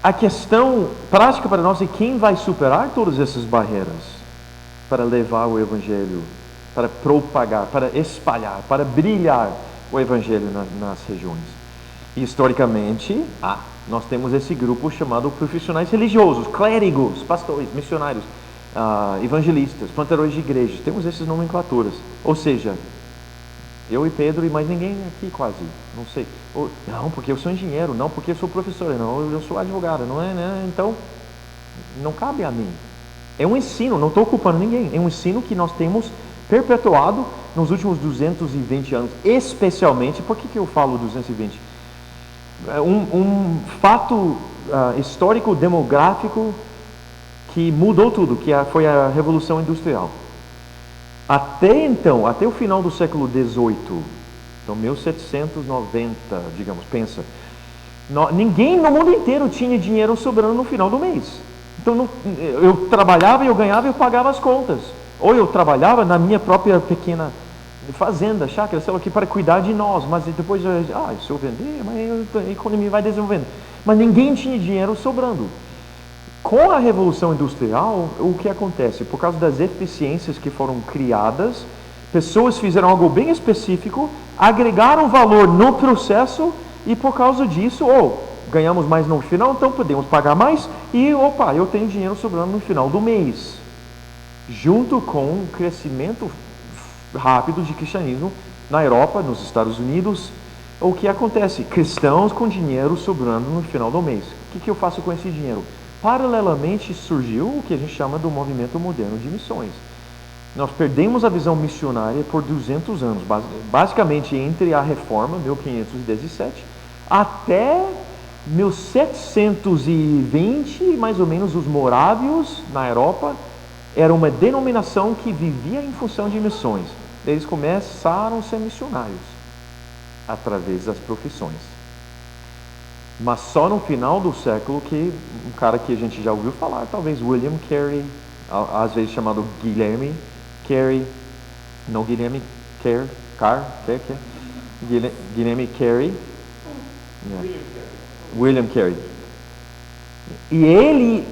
A questão prática para nós é quem vai superar todas essas barreiras para levar o Evangelho, para propagar, para espalhar, para brilhar o Evangelho nas regiões. E, historicamente, nós temos esse grupo chamado profissionais religiosos, clérigos, pastores, missionários, evangelistas, plantadores de igrejas. Temos essas nomenclaturas. Ou seja, eu e Pedro e mais ninguém aqui quase, não sei. Não, porque eu sou engenheiro, não, porque eu sou professor, não, eu sou advogado, não é, né? Então, não cabe a mim. É um ensino, não estou culpando ninguém, é um ensino que nós temos perpetuado nos últimos 220 anos, especialmente, por que eu falo 220? Um fato histórico, demográfico, que mudou tudo, que foi a Revolução Industrial. Até então, até o final do século XVIII, então 1790, digamos, pensa, ninguém no mundo inteiro tinha dinheiro sobrando no final do mês. Então eu trabalhava, eu ganhava, eu pagava as contas. Ou eu trabalhava na minha própria pequena fazenda, chácara, sei lá, para cuidar de nós, mas depois se eu vender, mas a economia vai desenvolvendo. Mas ninguém tinha dinheiro sobrando. Com a Revolução Industrial, o que acontece? Por causa das eficiências que foram criadas, pessoas fizeram algo bem específico, agregaram valor no processo e por causa disso, ganhamos mais no final, então podemos pagar mais e, eu tenho dinheiro sobrando no final do mês. Junto com o crescimento rápido de cristianismo na Europa, nos Estados Unidos, o que acontece? Cristãos com dinheiro sobrando no final do mês. O que eu faço com esse dinheiro? Paralelamente surgiu o que a gente chama do movimento moderno de missões. Nós perdemos a visão missionária por 200 anos, basicamente entre a Reforma, 1517, até 1720, mais ou menos, os morávios na Europa, era uma denominação que vivia em função de missões. Eles começaram a ser missionários, através das profissões. Mas só no final do século que um cara que a gente já ouviu falar, talvez William Carey, às vezes chamado Guilherme Carey, não Guilherme Guilherme Carey, William Carey. E ele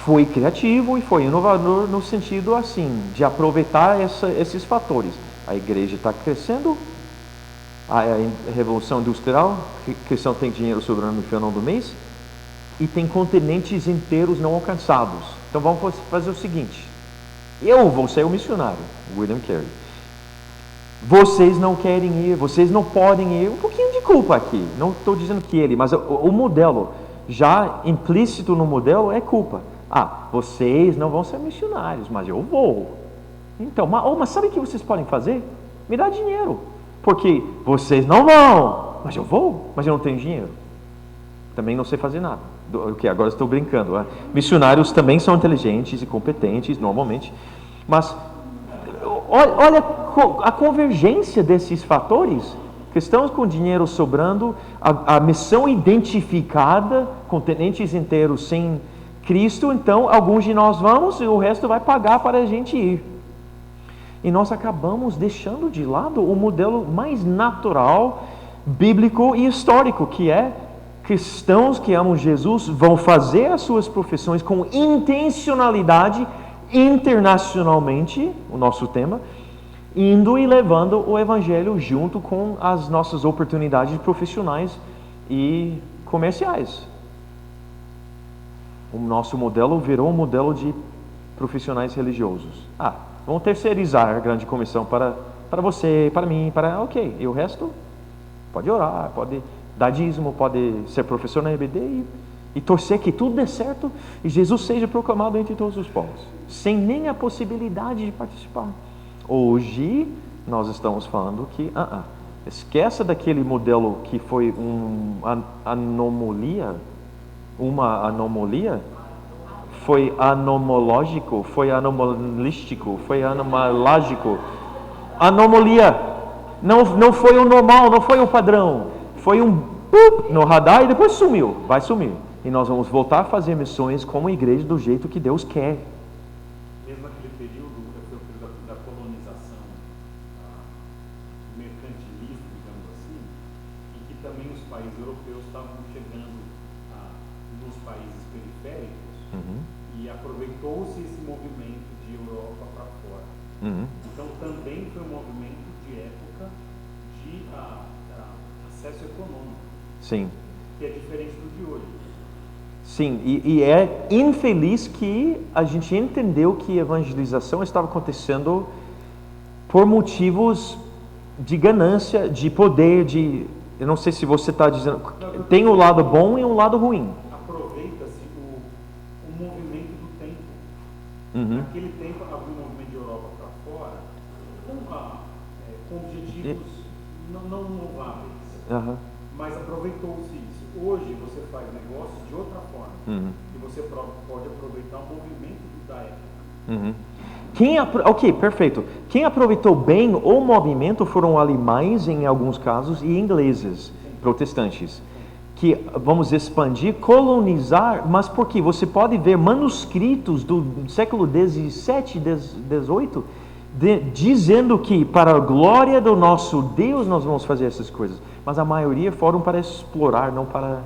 foi criativo e foi inovador no sentido assim, de aproveitar esses fatores. A igreja está crescendo, a Revolução Industrial, que cristão tem dinheiro sobrando no final do mês, e tem continentes inteiros não alcançados. Então vamos fazer o seguinte, eu vou ser o missionário, William Carey. Vocês não querem ir, vocês não podem ir, um pouquinho de culpa aqui, não estou dizendo que ele, mas o modelo, já implícito no modelo é culpa. Vocês não vão ser missionários, mas eu vou. Então, mas sabe o que vocês podem fazer? Me dá dinheiro, porque vocês não vão, mas eu vou, mas eu não tenho dinheiro. Também não sei fazer nada. Agora estou brincando. Missionários também são inteligentes e competentes, normalmente, mas olha a convergência desses fatores. Cristãos com dinheiro sobrando, a missão identificada, continentes inteiros sem Cristo, então alguns de nós vamos e o resto vai pagar para a gente ir. E nós acabamos deixando de lado o modelo mais natural, bíblico e histórico, que é cristãos que amam Jesus vão fazer as suas profissões com intencionalidade internacionalmente, o nosso tema, indo e levando o Evangelho junto com as nossas oportunidades profissionais e comerciais. O nosso modelo virou um modelo de profissionais religiosos. Vamos terceirizar a grande comissão para você, para mim, e o resto pode orar, pode dar dízimo, pode ser professor na EBD e torcer que tudo dê certo e Jesus seja proclamado entre todos os povos, sem nem a possibilidade de participar. Hoje nós estamos falando que esqueça daquele modelo que foi uma anomalia, foi anomalógico, foi anomalístico, foi anomalágico. Anomalia. Não foi o normal, não foi o padrão. Foi no radar e depois sumiu. Vai sumir. E nós vamos voltar a fazer missões como igreja do jeito que Deus quer. Mesmo aquele período, que foi o período da colonização mercantilista, digamos assim, em que também os países europeus estavam chegando nos países periféricos, e aproveitou-se esse movimento de Europa para fora. Então também foi um movimento de época de acesso econômico. Sim. Que é diferente do de hoje. Sim, e é infeliz que a gente entendeu que a evangelização estava acontecendo por motivos de ganância, de poder, eu não sei se você está dizendo, tem um lado bom e um lado ruim. Aproveita-se o movimento do tempo. Naquele tempo havia um movimento de Europa para fora com objetivos não louváveis, mas aproveitou-se isso. Hoje você faz negócio de outra forma e você pode aproveitar o movimento da época. Ok, perfeito. Quem aproveitou bem o movimento foram alemães em alguns casos e ingleses, protestantes, que vamos expandir, colonizar, mas porque você pode ver manuscritos do século 17, 18, dizendo que para a glória do nosso Deus nós vamos fazer essas coisas, mas a maioria foram para explorar, não para...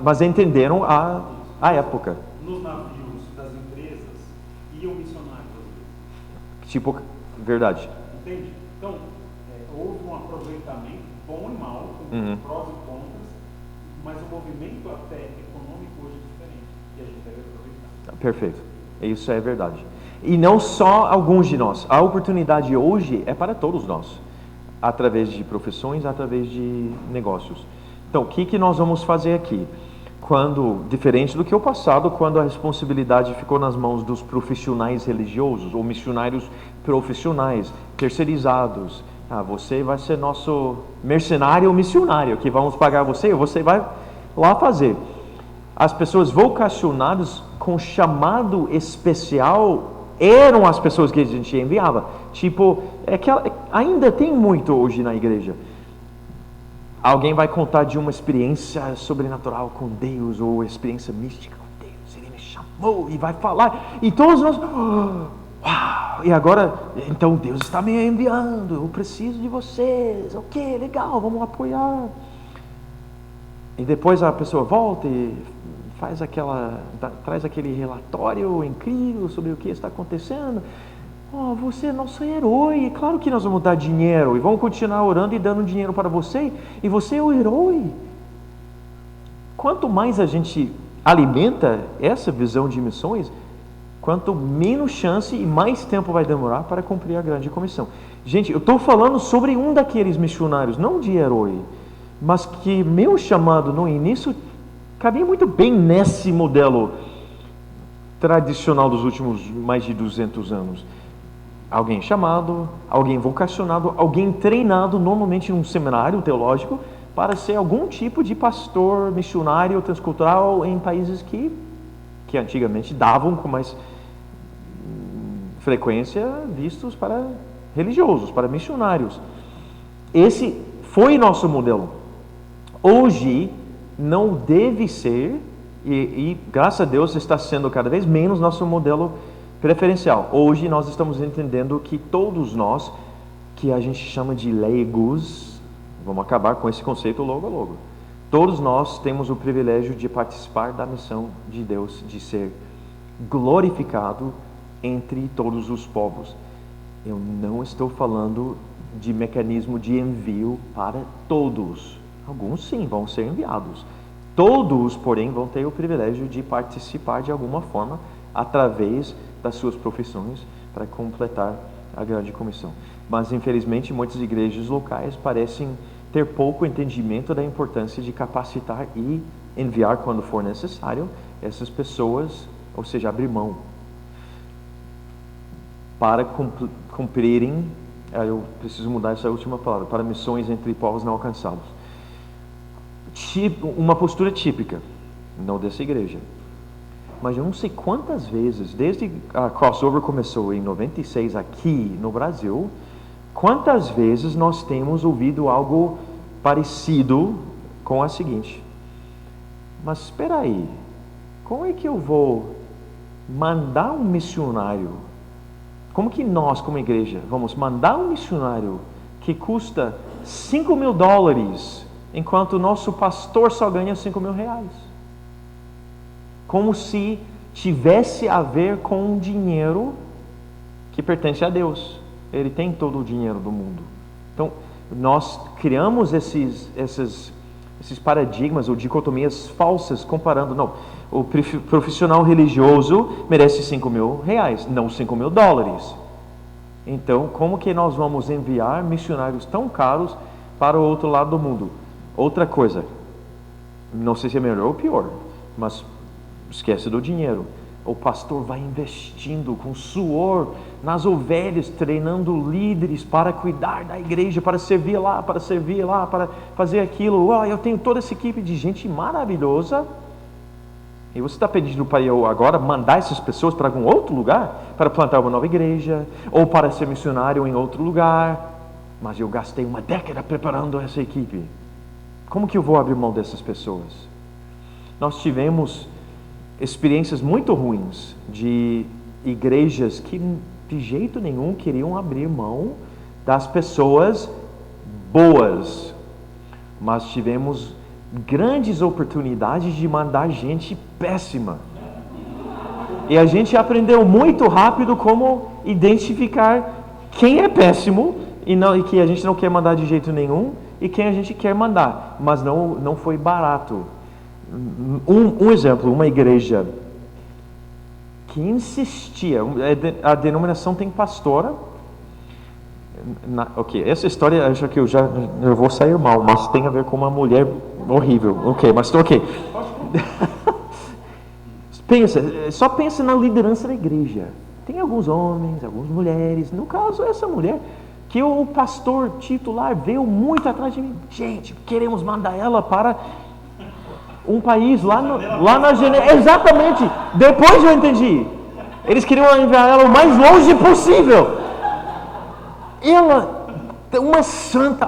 Mas entenderam a época. Nos navios das empresas iam missionários às vezes. Tipo, verdade. Entende? Então, houve um aproveitamento bom e mal, com prós e contras, mas o movimento até econômico hoje é diferente e a gente deve aproveitar. Perfeito. Isso é verdade. E não só alguns de nós. A oportunidade hoje é para todos nós, através de profissões, através de negócios. Então, o que nós vamos fazer aqui? Diferente do que o passado, quando a responsabilidade ficou nas mãos dos profissionais religiosos ou missionários profissionais, terceirizados. Você vai ser nosso mercenário ou missionário, que vamos pagar você vai lá fazer. As pessoas vocacionadas com chamado especial eram as pessoas que a gente enviava. Ainda tem muito hoje na igreja. Alguém vai contar de uma experiência sobrenatural com Deus, ou experiência mística com Deus, Ele me chamou e vai falar, e todos nós, uau, e agora, então Deus está me enviando, eu preciso de vocês, ok, legal, vamos apoiar. E depois a pessoa volta e traz aquele relatório incrível sobre o que está acontecendo, Oh, você é nosso herói, é claro que nós vamos dar dinheiro e vamos continuar orando e dando dinheiro para você, e você é o herói. Quanto mais a gente alimenta essa visão de missões, quanto menos chance e mais tempo vai demorar para cumprir a grande comissão. Gente, eu estou falando sobre um daqueles missionários, não de herói, mas que meu chamado no início cabia muito bem nesse modelo tradicional dos últimos mais de 200 anos. Alguém chamado, alguém vocacionado, alguém treinado, normalmente num seminário teológico, para ser algum tipo de pastor missionário transcultural em países que antigamente davam com mais frequência vistos para religiosos, para missionários. Esse foi nosso modelo. Hoje não deve ser, e graças a Deus está sendo cada vez menos nosso modelo preferencial. Hoje nós estamos entendendo que todos nós, que a gente chama de leigos, vamos acabar com esse conceito logo a logo. Todos nós temos o privilégio de participar da missão de Deus, de ser glorificado entre todos os povos. Eu não estou falando de mecanismo de envio para todos. Alguns sim vão ser enviados. Todos, porém, vão ter o privilégio de participar de alguma forma através das suas profissões para completar a grande comissão. Mas, infelizmente, muitas igrejas locais parecem ter pouco entendimento da importância de capacitar e enviar, quando for necessário, essas pessoas, ou seja, abrir mão, para cumprirem, eu preciso mudar essa última palavra, para missões entre povos não alcançados. Uma postura típica, não dessa igreja, mas eu não sei quantas vezes, desde a Crossover começou em 96 aqui no Brasil, quantas vezes nós temos ouvido algo parecido com a seguinte: mas espera aí, como é que eu vou mandar um missionário? Como que nós, como igreja, vamos mandar um missionário que custa $5.000, enquanto o nosso pastor só ganha R$5.000? Como se tivesse a ver com um dinheiro que pertence a Deus. Ele tem todo o dinheiro do mundo. Então, nós criamos esses paradigmas ou dicotomias falsas, comparando, não, o profissional religioso merece R$5.000, não $5.000. Então, como que nós vamos enviar missionários tão caros para o outro lado do mundo? Outra coisa, não sei se é melhor ou pior, mas esquece do dinheiro. O pastor vai investindo com suor nas ovelhas, treinando líderes para cuidar da igreja, para servir lá, para fazer aquilo. Eu tenho toda essa equipe de gente maravilhosa. E você está pedindo para eu agora mandar essas pessoas para algum outro lugar, para plantar uma nova igreja, ou para ser missionário em outro lugar. Mas eu gastei uma década preparando essa equipe. Como que eu vou abrir mão dessas pessoas? Nós tivemos experiências muito ruins de igrejas que de jeito nenhum queriam abrir mão das pessoas boas, mas tivemos grandes oportunidades de mandar gente péssima, e a gente aprendeu muito rápido como identificar quem é péssimo e que a gente não quer mandar de jeito nenhum, e quem a gente quer mandar, mas não foi barato. Um exemplo, uma igreja que insistia, a denominação tem pastora, ok, essa história acho que eu vou sair mal, mas tem a ver com uma mulher horrível, ok. Só pensa na liderança da igreja. Tem alguns homens, algumas mulheres, no caso essa mulher, que o pastor titular veio muito atrás de mim. Gente, queremos mandar ela para um país lá na Genebra. Exatamente, depois eu entendi. Eles queriam enviar ela o mais longe possível. Ela, uma santa,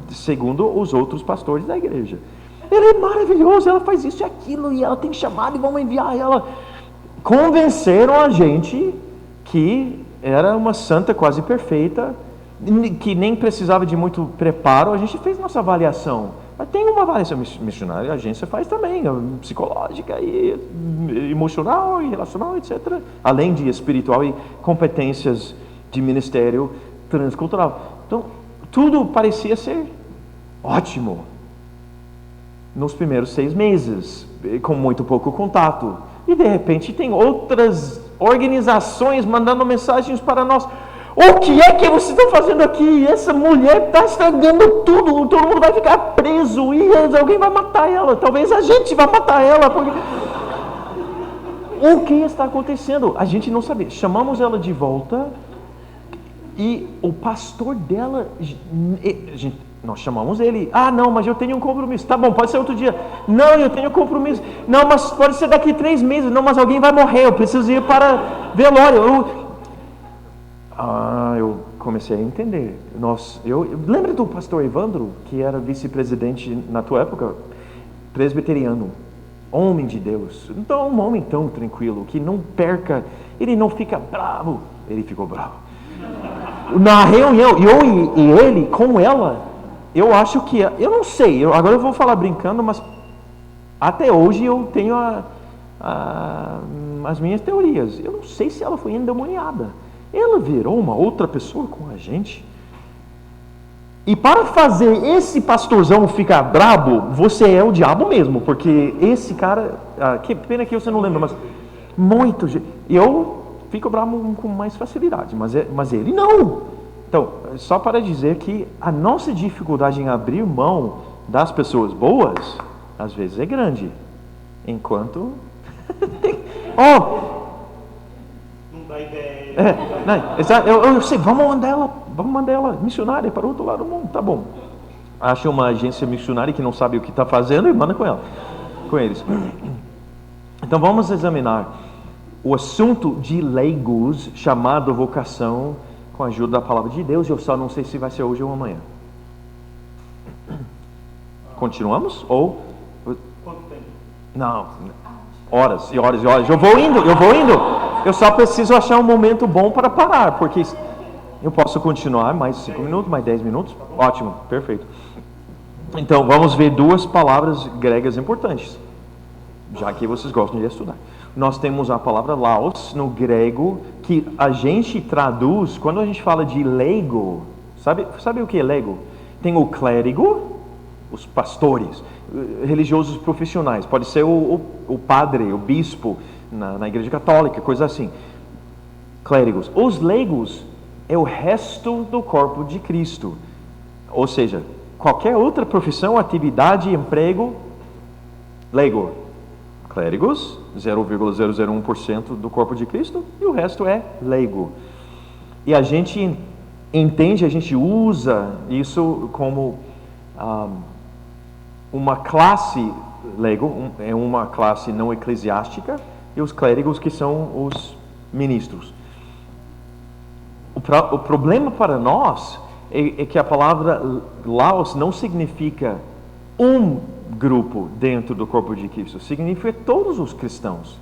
segundo os outros pastores da igreja. Ela é maravilhosa, ela faz isso e aquilo, e ela tem chamado e vamos enviar ela. Convenceram a gente que era uma santa quase perfeita, que nem precisava de muito preparo. A gente fez nossa avaliação. Tem uma avaliação missionária, a agência faz também, psicológica e emocional e relacional, etc. Além de espiritual e competências de ministério transcultural. Então, tudo parecia ser ótimo nos primeiros 6 meses, com muito pouco contato. E de repente tem outras organizações mandando mensagens para nós. O que é que vocês estão fazendo aqui? Essa mulher está estragando tudo, todo mundo vai ficar preso e alguém vai matar ela. Talvez a gente vai matar ela. Porque... O que está acontecendo? A gente não sabe. Chamamos ela de volta e o pastor dela, nós chamamos ele. Ah, não, mas eu tenho um compromisso. Tá bom, pode ser outro dia. Não, eu tenho compromisso. Não, mas pode ser daqui 3 meses. Não, mas alguém vai morrer. Eu preciso ir para velório. Eu comecei a entender. Lembra do pastor Evandro, que era vice-presidente na tua época? Presbiteriano, homem de Deus. Então, um homem tão tranquilo, que não perca, ele não fica bravo. Ele ficou bravo. Na reunião, eu e ele com ela, eu acho que, eu não sei, agora eu vou falar brincando, mas até hoje eu tenho as minhas teorias. Eu não sei se ela foi endemoniada. Ela virou uma outra pessoa com a gente. E para fazer esse pastorzão ficar brabo, você é o diabo mesmo, porque esse cara, que pena que você não lembra, mas muito. Eu fico bravo com mais facilidade, mas ele não. Então, só para dizer que a nossa dificuldade em abrir mão das pessoas boas, às vezes é grande, enquanto não dá ideia. Eu sei, vamos mandar ela missionária para o outro lado do mundo, tá bom. Acha uma agência missionária que não sabe o que está fazendo e manda com eles. Então vamos examinar o assunto de leigos, chamado vocação, com a ajuda da palavra de Deus. Eu só não sei se vai ser hoje ou amanhã. Continuamos? Ou... Quanto tempo? Não, horas e horas e horas. Eu vou indo. Eu só preciso achar um momento bom para parar, porque eu posso continuar mais 5 minutos, mais 10 minutos. Ótimo, perfeito. Então, vamos ver 2 palavras gregas importantes, já que vocês gostam de estudar. Nós temos a palavra laos no grego, que a gente traduz, quando a gente fala de leigo, sabe o que é leigo? Tem o clérigo, os pastores, religiosos profissionais, pode ser o padre, o bispo, na igreja católica, coisa assim. Clérigos. Os leigos é o resto do corpo de Cristo. Ou seja, qualquer outra profissão, atividade, emprego, leigo. Clérigos, 0,001% do corpo de Cristo, e o resto é leigo. E a gente entende, a gente usa isso como uma classe leigo, é uma classe não eclesiástica, e os clérigos que são os ministros. O problema para nós é que a palavra laos não significa um grupo dentro do corpo de Cristo, significa todos os cristãos.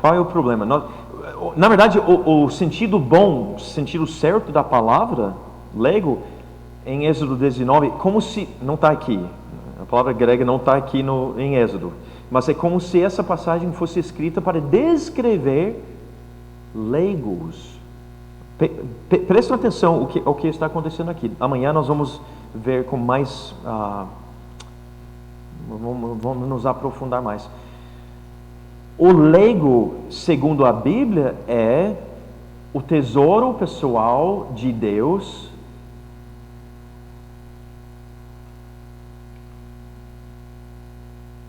Qual é o problema? Na verdade, o sentido bom, o sentido certo da palavra leigo, em Êxodo 19, como se, não está aqui, a palavra grega não está aqui em Êxodo, mas é como se essa passagem fosse escrita para descrever leigos. Prestem atenção ao que está acontecendo aqui. Amanhã nós vamos ver com mais... vamos nos aprofundar mais. O leigo, segundo a Bíblia, é o tesouro pessoal de Deus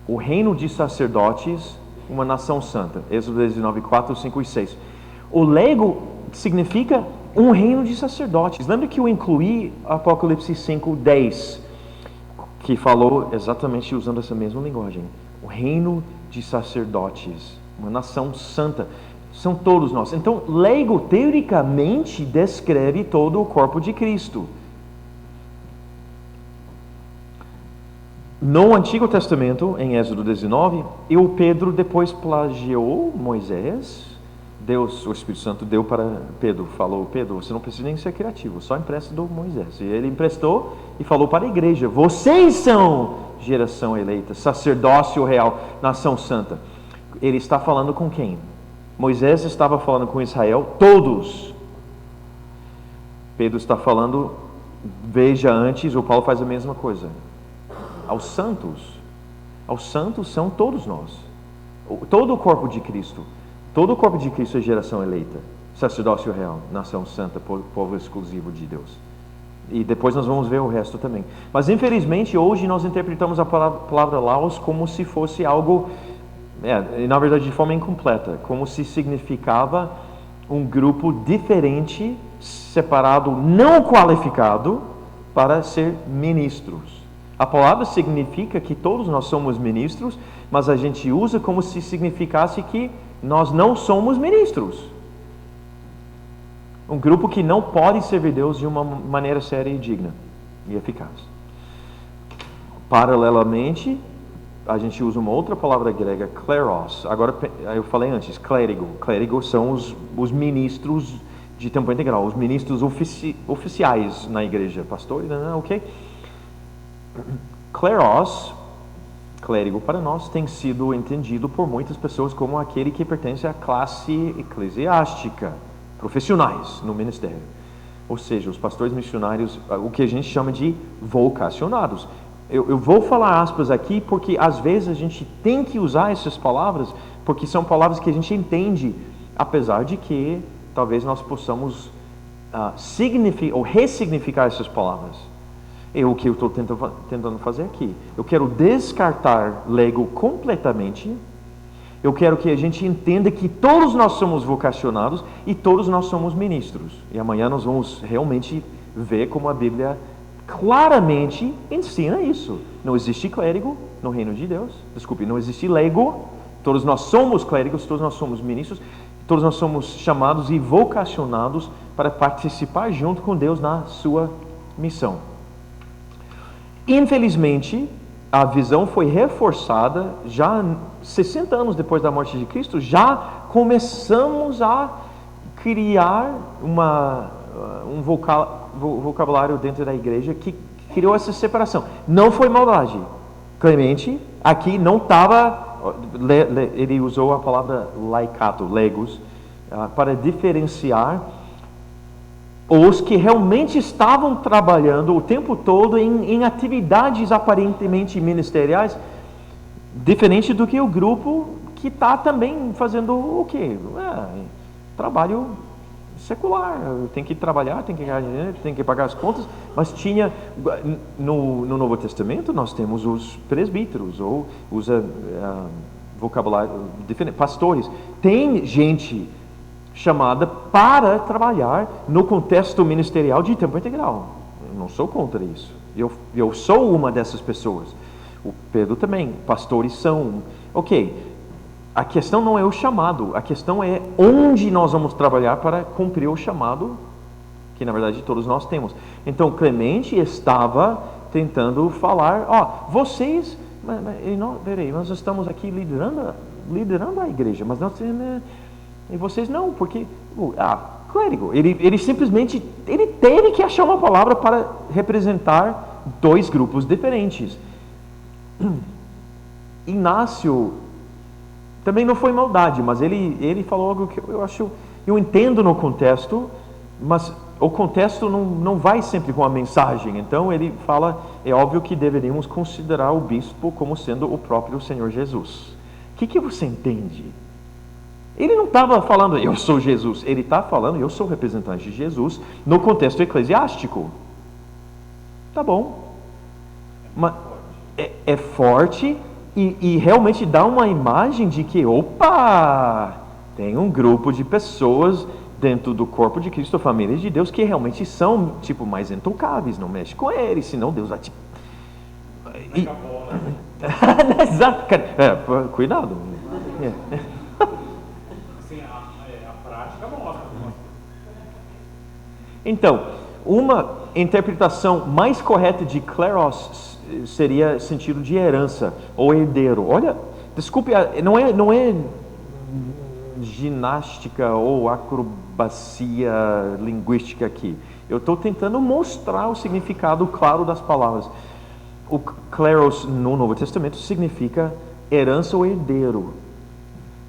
o reino de sacerdotes, uma nação santa. Êxodo 19, 4, 5 e 6. O leigo significa um reino de sacerdotes. Lembra que eu incluí Apocalipse 5, 10, que falou exatamente usando essa mesma linguagem. O reino de sacerdotes, uma nação santa. São todos nós. Então, leigo, teoricamente, descreve todo o corpo de Cristo. No Antigo Testamento, em Êxodo 19, o Pedro depois plagiou Moisés. Deus, o Espírito Santo deu para Pedro, falou: Pedro, você não precisa nem ser criativo, só empresta do Moisés. E ele emprestou e falou para a igreja: vocês são geração eleita, sacerdócio real, nação santa. Ele está falando com quem? Moisés estava falando com Israel, todos. Pedro está falando, veja antes, o Paulo faz a mesma coisa. Aos santos. Aos santos são todos nós. Todo o corpo de Cristo. Todo o corpo de Cristo é geração eleita. Sacerdócio real, nação santa, povo exclusivo de Deus. E depois nós vamos ver o resto também. Mas infelizmente hoje nós interpretamos a palavra Laos como se fosse algo, na verdade de forma incompleta, como se significava um grupo diferente, separado, não qualificado para ser ministros. A palavra significa que todos nós somos ministros, mas a gente usa como se significasse que nós não somos ministros. Um grupo que não pode servir Deus de uma maneira séria e digna e eficaz. Paralelamente, a gente usa uma outra palavra grega, kleros. Agora, eu falei antes, clérigo. Clérigo são os ministros de tempo integral, os ministros oficiais na igreja. Pastor, ok? Kleros, clérigo para nós, tem sido entendido por muitas pessoas como aquele que pertence à classe eclesiástica, profissionais no ministério. Ou seja, os pastores missionários, o que a gente chama de vocacionados. Eu vou falar aspas aqui porque às vezes a gente tem que usar essas palavras porque são palavras que a gente entende, apesar de que talvez nós possamos significar ou ressignificar essas palavras. É o que eu estou tentando fazer aqui. Eu quero descartar Lego completamente. Eu quero que a gente entenda que todos nós somos vocacionados e todos nós somos ministros. E amanhã nós vamos realmente ver como a Bíblia claramente ensina isso. Não existe clérigo no reino de Deus. Desculpe, não existe leigo. Todos nós somos clérigos, todos nós somos ministros. Todos nós somos chamados e vocacionados para participar junto com Deus na sua missão. Infelizmente, a visão foi reforçada já 60 anos depois da morte de Cristo. Já começamos a criar um vocabulário dentro da igreja que criou essa separação. Não foi maldade. Clemente aqui não estava, ele usou a palavra laikato, legos, para diferenciar os que realmente estavam trabalhando o tempo todo em atividades aparentemente ministeriais, diferente do que o grupo que está também fazendo o quê? Trabalho secular, tem que trabalhar, tem que ganhar dinheiro, tem que pagar as contas, mas tinha, no Novo Testamento nós temos os presbíteros, ou usa vocabulário diferente, pastores, tem gente chamada para trabalhar no contexto ministerial de tempo integral. Eu não sou contra isso. Eu sou uma dessas pessoas. O Pedro também. Pastores são. Ok. A questão não é o chamado. A questão é onde nós vamos trabalhar para cumprir o chamado que, na verdade, todos nós temos. Então, Clemente estava tentando falar, vocês... Peraí, nós estamos aqui liderando a igreja, mas nós temos... E vocês não, porque clérigo, ele simplesmente teve que achar uma palavra para representar dois grupos diferentes. Inácio também não foi maldade, mas ele falou algo que eu entendo no contexto, mas o contexto não vai sempre com a mensagem. Então ele fala, é óbvio que deveríamos considerar o bispo como sendo o próprio Senhor Jesus. O que você entende? Ele não estava falando, eu sou Jesus. Ele está falando, eu sou representante de Jesus no contexto eclesiástico. Tá bom. Mas é forte e realmente dá uma imagem de que, tem um grupo de pessoas dentro do corpo de Cristo, a família de Deus, que realmente são, mais intocáveis. Não mexe com eles, senão Deus vai te... Exato, cara. Cuidado. Então, uma interpretação mais correta de kleros seria sentido de herança ou herdeiro. Olha, desculpe, não é ginástica ou acrobacia linguística aqui. Eu estou tentando mostrar o significado claro das palavras. O kleros no Novo Testamento significa herança ou herdeiro.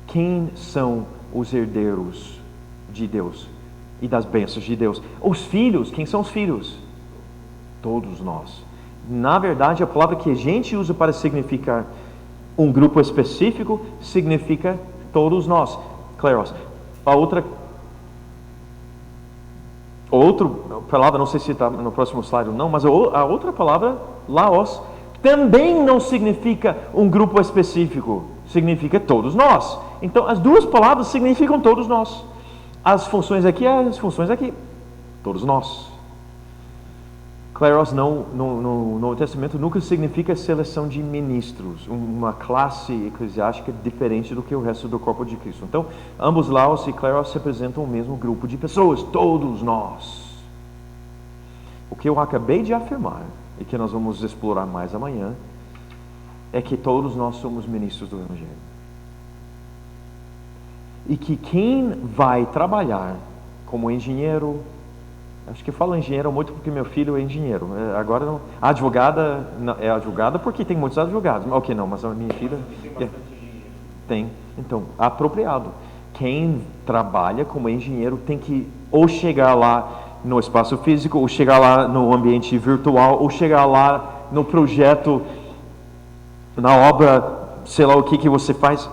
Quem são os herdeiros de Deus e das bênçãos de Deus? Os filhos. Quem são os filhos? Todos nós. Na verdade, a palavra que a gente usa para significar um grupo específico significa todos nós. Kleros. A outra palavra, não sei se está no próximo slide ou não, mas a outra palavra, laos, também não significa um grupo específico, significa todos nós. Então, as duas palavras significam todos nós. As funções aqui, as funções aqui, todos nós. Kleros no Novo Testamento nunca significa seleção de ministros, uma classe eclesiástica diferente do que o resto do corpo de Cristo. Então, ambos laos e kleros representam o mesmo grupo de pessoas, todos nós. O que eu acabei de afirmar, e que nós vamos explorar mais amanhã, é que todos nós somos ministros do Evangelho. E que quem vai trabalhar como engenheiro, acho que eu falo engenheiro muito porque meu filho é engenheiro. Agora, não, a advogada é advogada porque tem muitos advogados. Ok, não, mas a minha filha tem. Então, apropriado. Quem trabalha como engenheiro tem que ou chegar lá no espaço físico, ou chegar lá no ambiente virtual, ou chegar lá no projeto, na obra, sei lá o que você faz,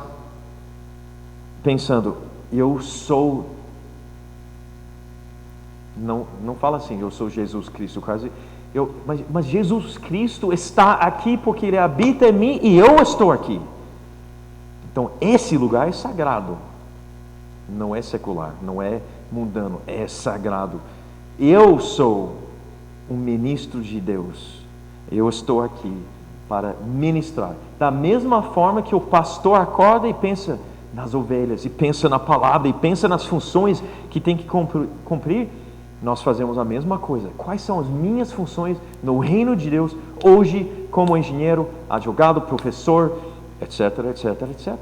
pensando, eu sou... Não fala assim, eu sou Jesus Cristo, quase. Mas Jesus Cristo está aqui porque Ele habita em mim e eu estou aqui. Então, esse lugar é sagrado. Não é secular, não é mundano, é sagrado. Eu sou um ministro de Deus. Eu estou aqui para ministrar. Da mesma forma que o pastor acorda e pensa nas ovelhas, e pensa na palavra, e pensa nas funções que tem que cumprir, nós fazemos a mesma coisa. Quais são as minhas funções no reino de Deus hoje como engenheiro, advogado, professor, etc, etc, etc.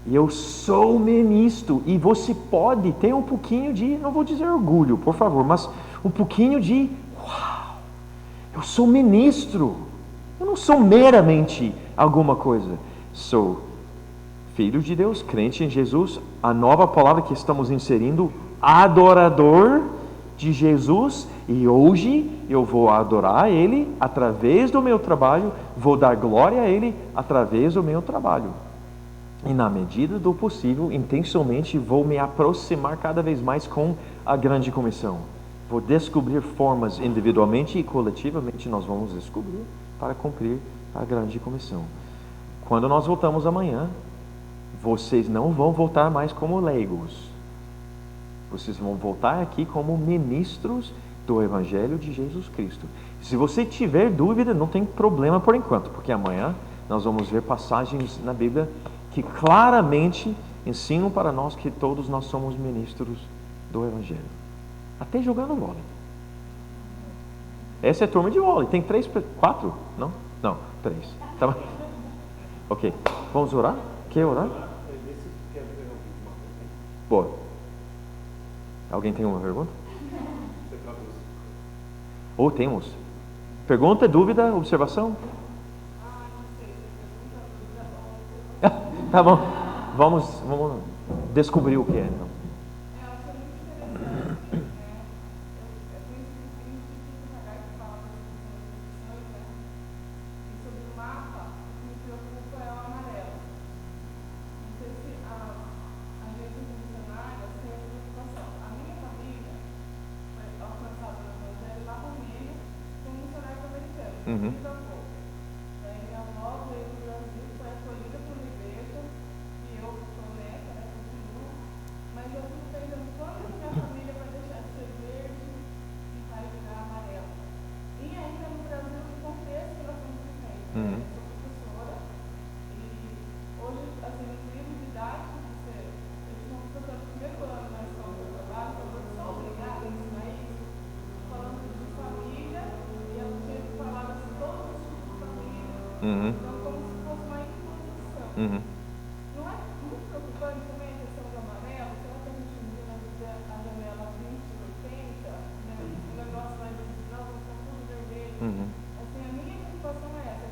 E eu sou ministro, e você pode ter um pouquinho de, não vou dizer orgulho, por favor, mas um pouquinho de, uau, eu sou ministro. Eu não sou meramente alguma coisa. Sou filho de Deus, crente em Jesus, a nova palavra que estamos inserindo, adorador de Jesus, e hoje eu vou adorar Ele através do meu trabalho, vou dar glória a Ele através do meu trabalho. E na medida do possível, intencionalmente, vou me aproximar cada vez mais com a grande comissão. Vou descobrir formas individualmente e coletivamente, nós vamos descobrir para cumprir a grande comissão. Quando nós voltamos amanhã, vocês não vão voltar mais como leigos. Vocês vão voltar aqui como ministros do Evangelho de Jesus Cristo. Se você tiver dúvida, não tem problema por enquanto, porque amanhã nós vamos ver passagens na Bíblia que claramente ensinam para nós que todos nós somos ministros do Evangelho. Até jogando vôlei. Essa é a turma de vôlei. Tem 4? Não? Não, 3. Tá bom. Ok. Vamos orar? Quer orar? Boa. Alguém tem uma pergunta? Ou temos? Pergunta, dúvida, observação? Tá bom. Vamos descobrir o que é, então. Uhum. Uhum. Então, como se fosse uma imposição. Uhum. Não é muito preocupante também a questão do amarelo? Será que a gente usa a janela 20/80? Né? O negócio vai de não, está tudo vermelho. Uhum. Assim, a minha preocupação é essa.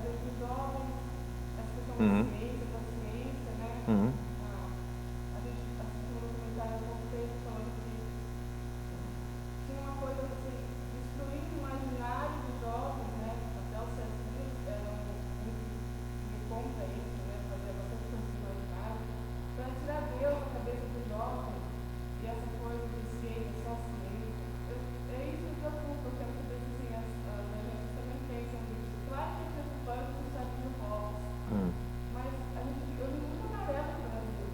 ciência, paciência, né? Uhum. A gente assistiu um documentário há pouco tempo falando que tinha uma coisa assim, destruir o imaginário dos jovens, né? Até os seus filhos eram me conta isso, né? Fazia bastante coisa do imaginário, para tirar Deus da cabeça dos jovens e essa coisa de ciência, só ciência. É isso que me preocupa, eu quero saber se assim, as agências também pensam nisso. Claro que é preocupante com os Estados Unidos, mas a gente fica muito amarelo no Brasil.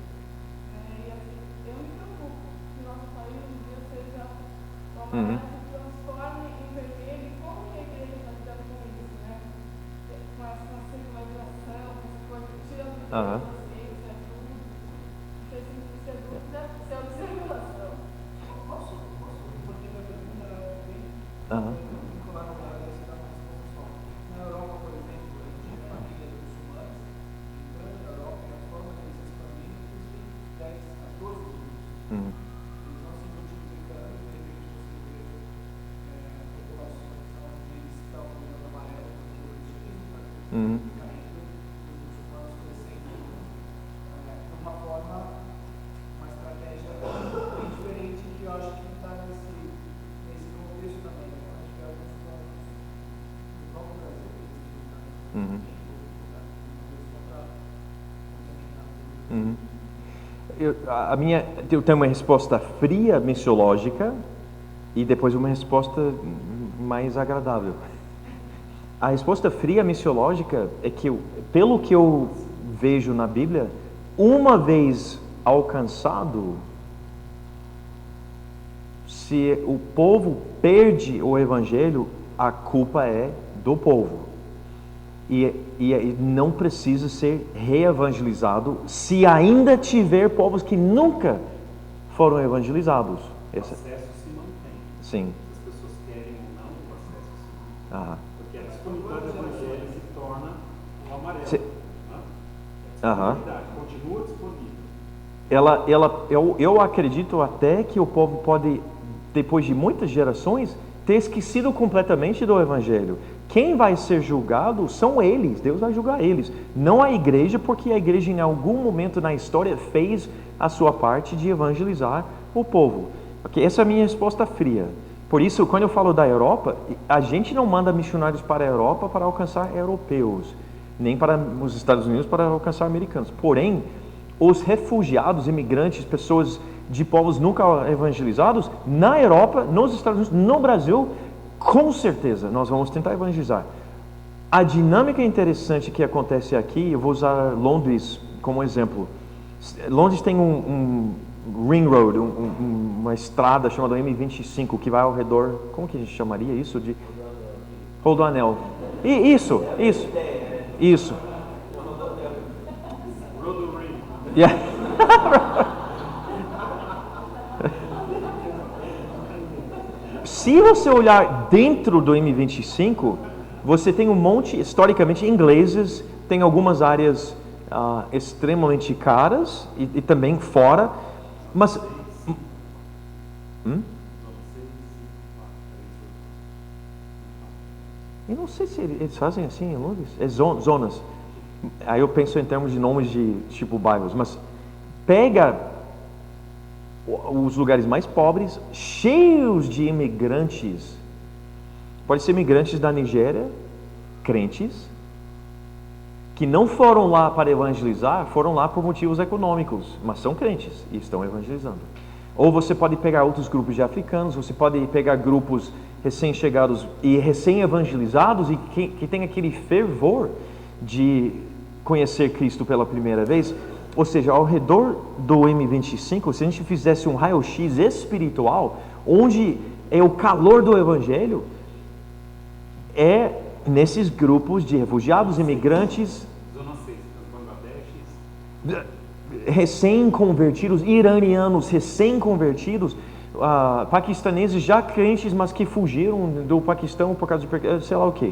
Né? E assim, eu me preocupo que o nosso país um dia seja o amarelo se transforme em vermelho. E como que a igreja está lidando com isso, né? Com essa secularização, com essa coisa, tirando de Deus a ciência, tudo. Não sei se isso é dúvida, se é observação. Posso responder a pergunta bem vinculada à área da nossa construção. Na Europa, por exemplo, a gente vê uma ilha dos muçulmanos, entrando na Europa, e a forma que eles se expandem, de 10 a 12 minutos. Eles não se multiplicando, de repente você vê populações onde eles estão virando amarelo, porque o cristianismo está caindo, os muçulmanos crescendo de uma forma, uma estratégia bem diferente, que eu acho que não está nesse contexto também. Né? Quando a gente vê alguns pontos no próprio Brasil, que eles não estão Eu tenho uma resposta fria missiológica e depois uma resposta mais agradável. A resposta fria missiológica é que, pelo que eu vejo na Bíblia, uma vez alcançado, se o povo perde o evangelho, a culpa é do povo. E não precisa ser reevangelizado se ainda tiver povos que nunca foram evangelizados. O processo se mantém. Sim. As pessoas querem ou não, o processo se mantém. Porque a disponibilidade do evangelho se torna o amarelo. A disponibilidade continua disponível. Eu acredito até que o povo pode, depois de muitas gerações, ter esquecido completamente do evangelho. Quem vai ser julgado são eles, Deus vai julgar eles, não a igreja, porque a igreja em algum momento na história fez a sua parte de evangelizar o povo. Okay? Essa é a minha resposta fria. Por isso, quando eu falo da Europa, a gente não manda missionários para a Europa para alcançar europeus, nem para os Estados Unidos para alcançar americanos. Porém, os refugiados, imigrantes, pessoas de povos nunca evangelizados, na Europa, nos Estados Unidos, no Brasil, com certeza nós vamos tentar evangelizar. A dinâmica interessante que acontece aqui, eu vou usar Londres como exemplo. Londres tem um ring road, uma estrada chamada M25 que vai ao redor, como que a gente chamaria isso? De Rodoanel. Isso. Yeah. Se você olhar dentro do M25, você tem um monte, historicamente, ingleses, tem algumas áreas extremamente caras e também fora, mas... Eu não sei se eles fazem assim em Londres, é zonas. Aí eu penso em termos de nomes de tipo bairros, mas pega os lugares mais pobres, cheios de imigrantes. Pode ser imigrantes da Nigéria, crentes, que não foram lá para evangelizar, foram lá por motivos econômicos, mas são crentes e estão evangelizando. Ou você pode pegar outros grupos de africanos, você pode pegar grupos recém-chegados e recém-evangelizados e que tem aquele fervor de conhecer Cristo pela primeira vez. Ou seja, ao redor do M25, se a gente fizesse um raio-x espiritual, onde é o calor do Evangelho, é nesses grupos de refugiados, imigrantes, Zona 6, Bangladesh, recém-convertidos, iranianos recém-convertidos, paquistaneses já crentes, mas que fugiram do Paquistão por causa de sei lá o quê.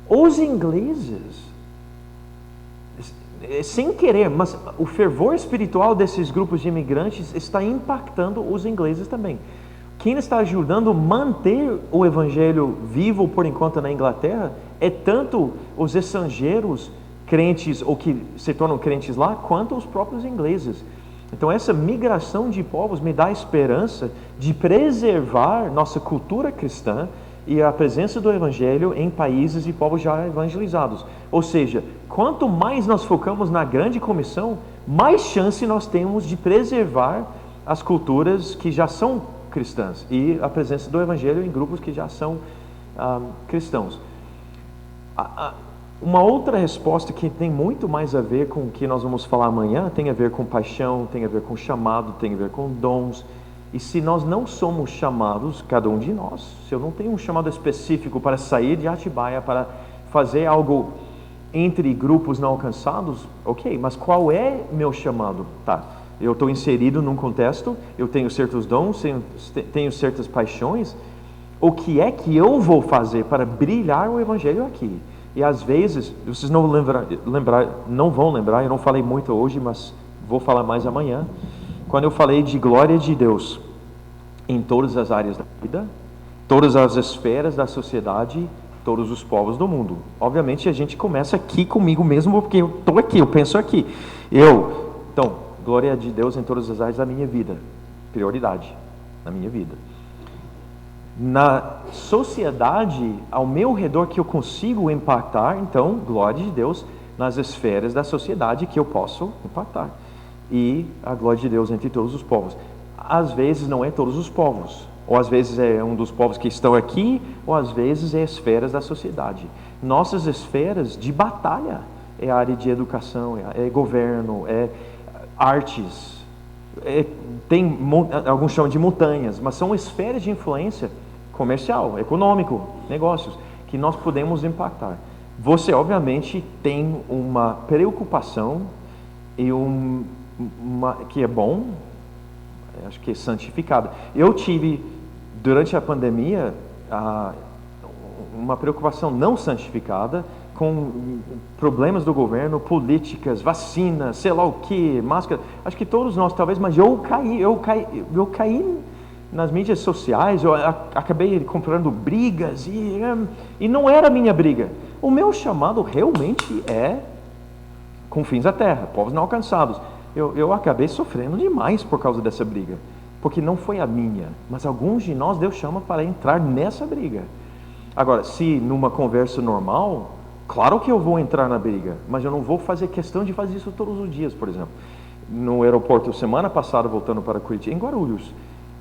Os ingleses, sem querer, mas o fervor espiritual desses grupos de imigrantes está impactando os ingleses também. Quem está ajudando a manter o evangelho vivo por enquanto na Inglaterra é tanto os estrangeiros crentes ou que se tornam crentes lá, quanto os próprios ingleses. Então essa migração de povos me dá esperança de preservar nossa cultura cristã e a presença do Evangelho em países e povos já evangelizados. Ou seja, quanto mais nós focamos na grande comissão, mais chance nós temos de preservar as culturas que já são cristãs e a presença do Evangelho em grupos que já são cristãos. Uma outra resposta que tem muito mais a ver com o que nós vamos falar amanhã, tem a ver com paixão, tem a ver com chamado, tem a ver com dons. E se nós não somos chamados, cada um de nós, se eu não tenho um chamado específico para sair de Atibaia, para fazer algo entre grupos não alcançados, ok, mas qual é meu chamado? Tá, eu estou inserido num contexto, eu tenho certos dons, tenho certas paixões, o que é que eu vou fazer para brilhar o Evangelho aqui? E às vezes, vocês não vão lembrar, eu não falei muito hoje, mas vou falar mais amanhã, quando eu falei de glória de Deus em todas as áreas da vida, todas as esferas da sociedade, todos os povos do mundo. Obviamente a gente começa aqui comigo mesmo, porque eu estou aqui, eu penso aqui. Então, glória de Deus em todas as áreas da minha vida, prioridade na minha vida. Na sociedade ao meu redor que eu consigo impactar, então, glória de Deus nas esferas da sociedade que eu posso impactar. E a glória de Deus entre todos os povos. Às vezes não é todos os povos, ou às vezes é um dos povos que estão aqui, ou às vezes é esferas da sociedade. Nossas esferas de batalha é a área de educação, é governo, é artes, tem alguns chamam de montanhas, mas são esferas de influência comercial, econômico, negócios, que nós podemos impactar. Você obviamente tem uma preocupação e que é bom, acho que é santificada. Eu tive, durante a pandemia, uma preocupação não santificada com problemas do governo, políticas, vacinas, sei lá o que, máscara. Acho que todos nós talvez, mas eu caí nas mídias sociais, eu acabei comprando brigas e não era minha briga. O meu chamado realmente é com fins da terra, povos não alcançados. Eu acabei sofrendo demais por causa dessa briga, porque não foi a minha, mas alguns de nós Deus chama para entrar nessa briga. Agora, se numa conversa normal, claro que eu vou entrar na briga, mas eu não vou fazer questão de fazer isso todos os dias. Por exemplo, no aeroporto, semana passada, voltando para Curitiba, em Guarulhos,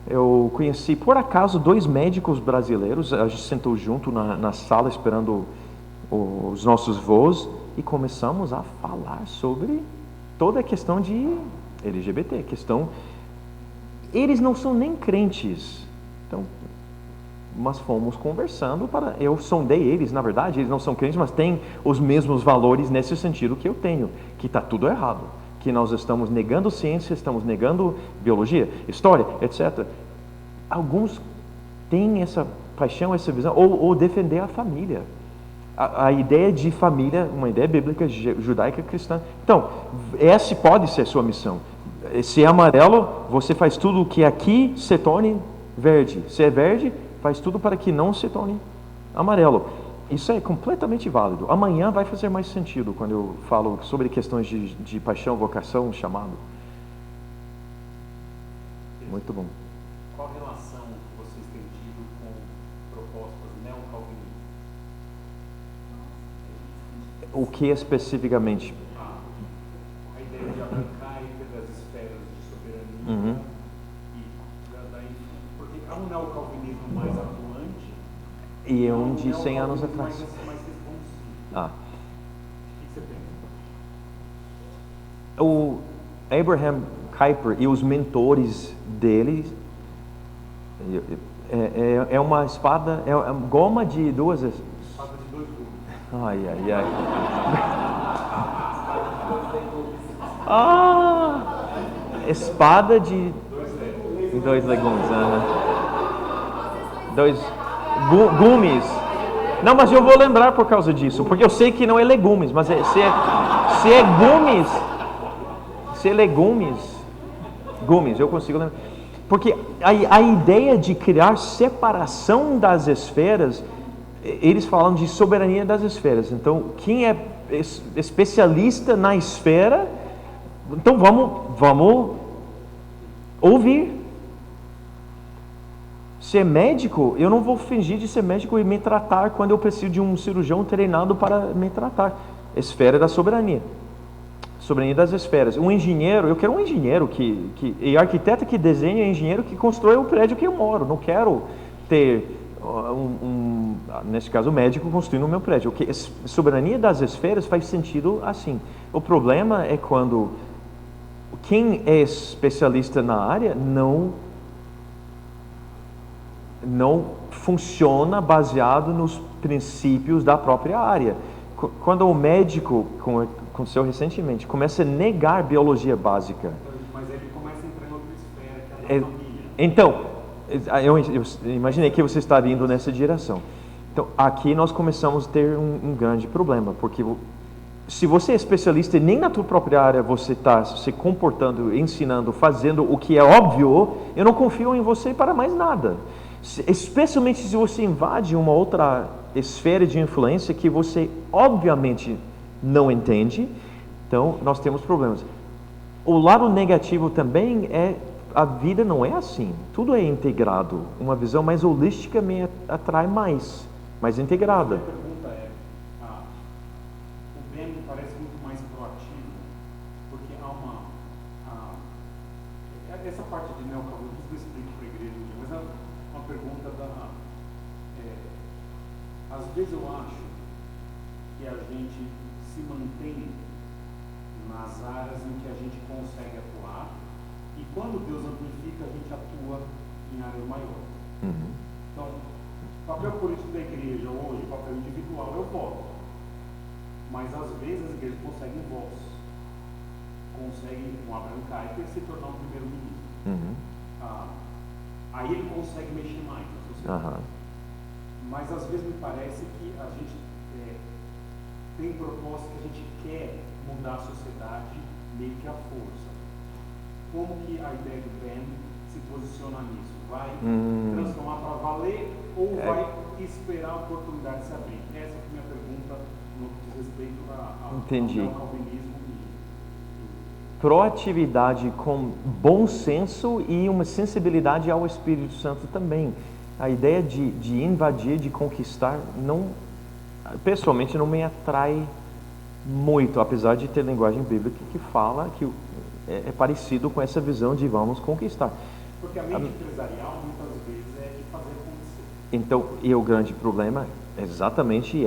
eu conheci por acaso 2 médicos brasileiros. A gente sentou junto na sala esperando os nossos voos e começamos a falar sobre toda a questão de LGBT, eles não são nem crentes, então, mas fomos conversando eu sondei eles, na verdade, eles não são crentes, mas têm os mesmos valores nesse sentido que eu tenho, que está tudo errado, que nós estamos negando ciência, estamos negando biologia, história, etc. Alguns têm essa paixão, essa visão, ou defender a família. A ideia de família, uma ideia bíblica, judaica, cristã. Então, essa pode ser a sua missão. Se é amarelo, você faz tudo o que aqui se torne verde. Se é verde, faz tudo para que não se torne amarelo. Isso é completamente válido. Amanhã vai fazer mais sentido quando eu falo sobre questões de paixão, vocação, chamado. Muito bom. Qual a relação que vocês têm tido com propostas neocalvinistas? O que especificamente? A ideia de arrancaica das esferas de soberania. E daí, porque há um neocalvinismo mais atuante e um de 100 anos atrás. Mais responsivo. Ah. O que você pensa? O Abraham Kuyper e os mentores dele é uma espada, é uma goma de duas. Espada de 2 gumes. Ai, ai, ai. Ah, espada de 2 legumes. 2 gumes. Não, mas eu vou lembrar por causa disso, porque eu sei que não é legumes, mas se é gumes, eu consigo lembrar. Porque a ideia de criar separação das esferas, eles falam de soberania das esferas. Então, quem é especialista na esfera, então vamos ouvir. Ser médico, eu não vou fingir de ser médico e me tratar quando eu preciso de um cirurgião treinado para me tratar. Esfera da soberania. Soberania das esferas. Um engenheiro, eu quero um engenheiro e arquiteto que desenha, engenheiro que constrói o prédio que eu moro. Não quero ter nesse caso, o médico construindo o meu prédio. Soberania das esferas faz sentido assim. O problema é quando quem é especialista na área não funciona baseado nos princípios da própria área. Quando o médico, como aconteceu recentemente, começa a negar biologia básica. Mas ele começa a entrar em outra esfera, que é a anatomia. Então, eu imaginei que você está indo nessa direção. Então, aqui nós começamos a ter um grande problema, porque se você é especialista e nem na tua própria área você está se comportando, ensinando, fazendo o que é óbvio, eu não confio em você para mais nada. Especialmente se você invade uma outra esfera de influência que você obviamente não entende, então nós temos problemas. O lado negativo também é a vida não é assim, tudo é integrado. Uma visão mais holística me atrai mais integrada. A pergunta é, o Ben parece muito mais proativo, porque há essa parte de neocalvinismo eu explico para a igreja, mas é uma pergunta às vezes eu acho que a gente se mantém nas áreas em que a gente consegue atuar, e quando Deus amplifica, a gente atua em áreas maiores. Então, o papel político da igreja hoje, o papel individual é o voto. Mas às vezes as igrejas conseguem voz. Conseguem, com Abraham Kuyper, se tornar um primeiro-ministro. Aí ele consegue mexer mais na sociedade. Mas às vezes me parece que a gente tem propósito que a gente quer mudar a sociedade meio que à força. Como que a ideia do Ben se posiciona nisso? Vai transformar para valer ou vai esperar a oportunidade de se abrir? Essa é a minha pergunta no que diz respeito ao calvinismo. Proatividade com bom senso e uma sensibilidade ao Espírito Santo também. A ideia de invadir, de conquistar, pessoalmente não me atrai muito, apesar de ter linguagem bíblica que fala que é parecido com essa visão de vamos conquistar. Porque a mente empresarial muitas vezes é de fazer acontecer. Então, e o grande problema exatamente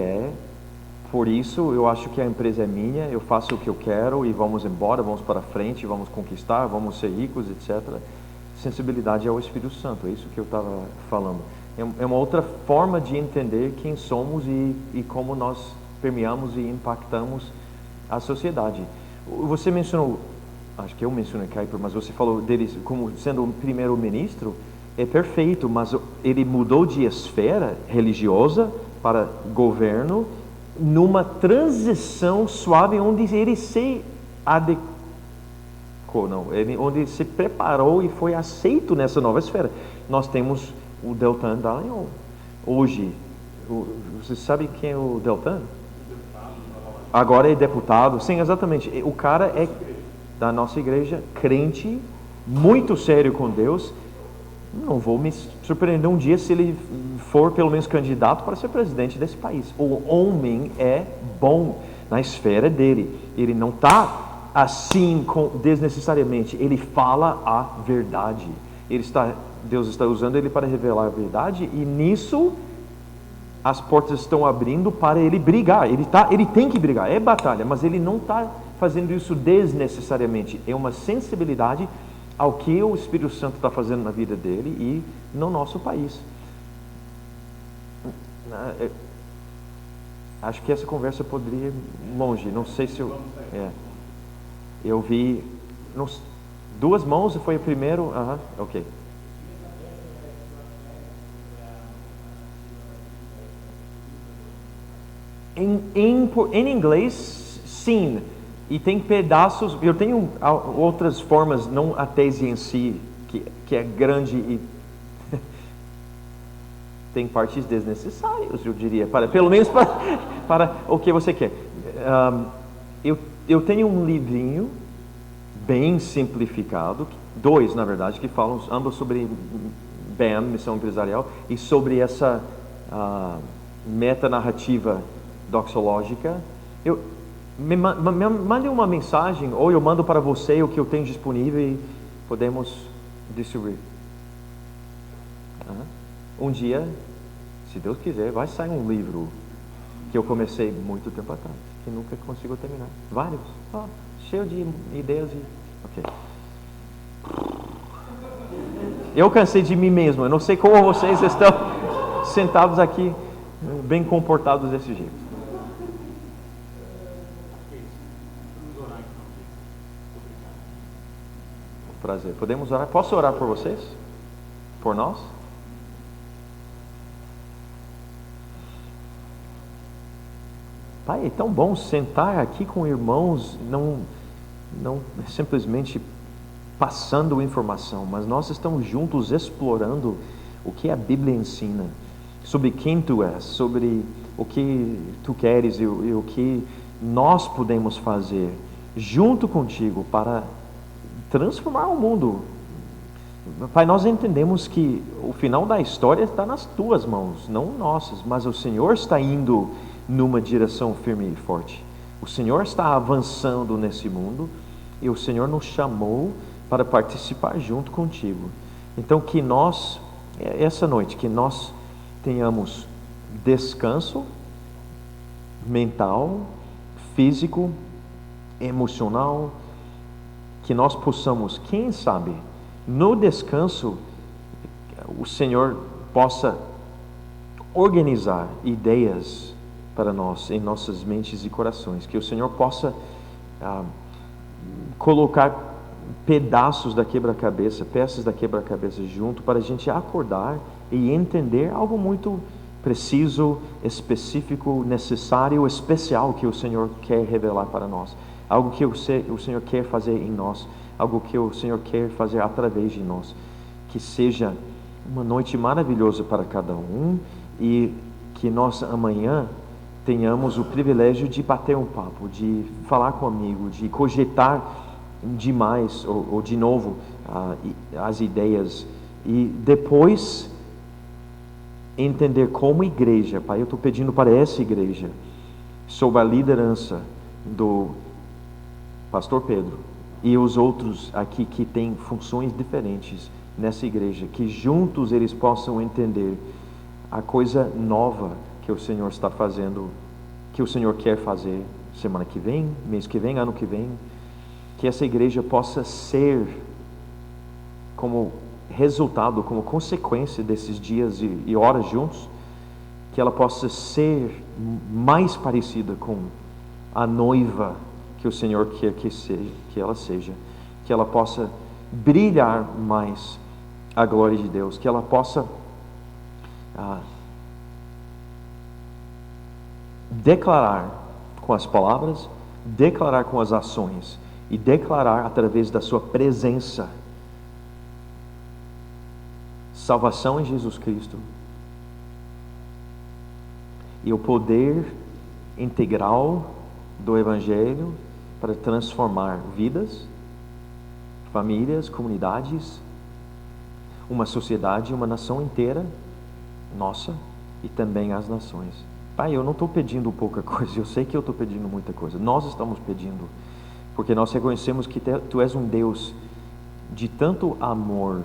por isso eu acho que a empresa é minha, eu faço o que eu quero e vamos embora, vamos para frente, vamos conquistar, vamos ser ricos, etc. Sensibilidade ao Espírito Santo, é isso que eu estava falando. É uma outra forma de entender quem somos e como nós permeamos e impactamos a sociedade. Você mencionou, acho que eu mencionei Kuyper, mas você falou dele como sendo um primeiro-ministro, é perfeito, mas ele mudou de esfera religiosa para governo numa transição suave onde ele se adequou, onde ele se preparou e foi aceito nessa nova esfera. Nós temos o Deltan Dallagnol. Hoje, você sabe quem é o Deltan? Agora é deputado. Sim, exatamente. O cara é da nossa igreja, crente, muito sério com Deus. Não vou me surpreender um dia se ele for pelo menos candidato para ser presidente desse país. O homem é bom na esfera dele. Ele não está assim desnecessariamente. Ele fala a verdade. Deus está usando ele para revelar a verdade e nisso as portas estão abrindo para ele brigar. Ele tem que brigar, é batalha, mas ele não está fazendo isso desnecessariamente. É uma sensibilidade ao que o Espírito Santo está fazendo na vida dele e no nosso país. Acho que essa conversa poderia ir longe. Não sei se eu vi duas mãos e foi o primeiro. Ok. Em inglês, sim. E tem pedaços, eu tenho outras formas, não a tese em si, que é grande e tem partes desnecessárias, eu diria, pelo menos para o que você quer. eu tenho um livrinho bem simplificado, dois na verdade, que falam ambos sobre BAM, Missão Empresarial, e sobre essa metanarrativa doxológica. Me mande uma mensagem, ou eu mando para você o que eu tenho disponível e podemos distribuir. Um dia, se Deus quiser, vai sair um livro que eu comecei muito tempo atrás, que nunca consigo terminar. Vários, cheio de ideias e... Ok. Eu cansei de mim mesmo. Eu não sei como vocês estão sentados aqui, bem comportados desse jeito. Prazer. Podemos orar? Posso orar por vocês? Por nós? Pai, é tão bom sentar aqui com irmãos, não simplesmente passando informação, mas nós estamos juntos explorando o que a Bíblia ensina, sobre quem tu és, sobre o que tu queres e o que nós podemos fazer junto contigo para transformar o mundo. Pai, nós entendemos que o final da história está nas tuas mãos, não nossas, mas o Senhor está indo numa direção firme e forte. O Senhor está avançando nesse mundo e o Senhor nos chamou para participar junto contigo. Então que nós, essa noite, que nós tenhamos descanso mental, físico, emocional, que nós possamos, quem sabe, no descanso, o Senhor possa organizar ideias para nós, em nossas mentes e corações, que o Senhor possa colocar pedaços da quebra-cabeça, peças da quebra-cabeça junto, para a gente acordar e entender algo muito preciso, específico, necessário, especial que o Senhor quer revelar para nós, algo que o Senhor quer fazer em nós, algo que o Senhor quer fazer através de nós, que seja uma noite maravilhosa para cada um e que nós amanhã tenhamos o privilégio de bater um papo, de falar com um amigo, de cogitar demais ou de novo as ideias e depois entender como igreja. Pai, eu estou pedindo para essa igreja, sob a liderança do pastor Pedro e os outros aqui que têm funções diferentes nessa igreja, que juntos eles possam entender a coisa nova que o Senhor está fazendo, que o Senhor quer fazer semana que vem, mês que vem, ano que vem, que essa igreja possa ser, como resultado, como consequência desses dias e horas juntos, que ela possa ser mais parecida com a noiva que o Senhor quer que ela seja, que ela possa brilhar mais a glória de Deus, que ela possa declarar com as palavras, declarar com as ações e declarar através da sua presença salvação em Jesus Cristo e o poder integral do Evangelho para transformar vidas, famílias, comunidades, uma sociedade, uma nação inteira, nossa, e também as nações. Pai, eu não estou pedindo pouca coisa, eu sei que eu estou pedindo muita coisa. Nós estamos pedindo, porque nós reconhecemos que Tu és um Deus de tanto amor,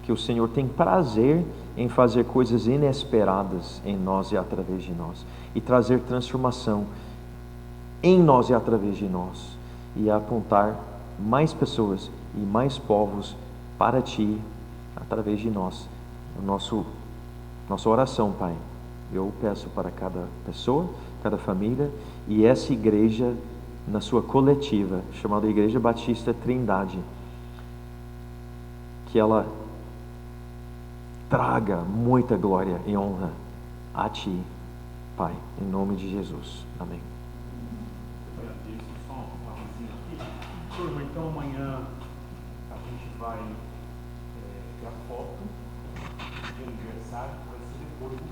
que o Senhor tem prazer em fazer coisas inesperadas em nós e através de nós, e trazer transformação em nós e através de nós, e apontar mais pessoas e mais povos para Ti, através de nós. Nossa oração, Pai, eu peço para cada pessoa, cada família, e essa igreja na sua coletiva, chamada Igreja Batista Trindade, que ela traga muita glória e honra a Ti, Pai, em nome de Jesus. Amém. Só uma coisinha aqui. Turma, então amanhã a gente vai ter a foto de aniversário, vai ser depois do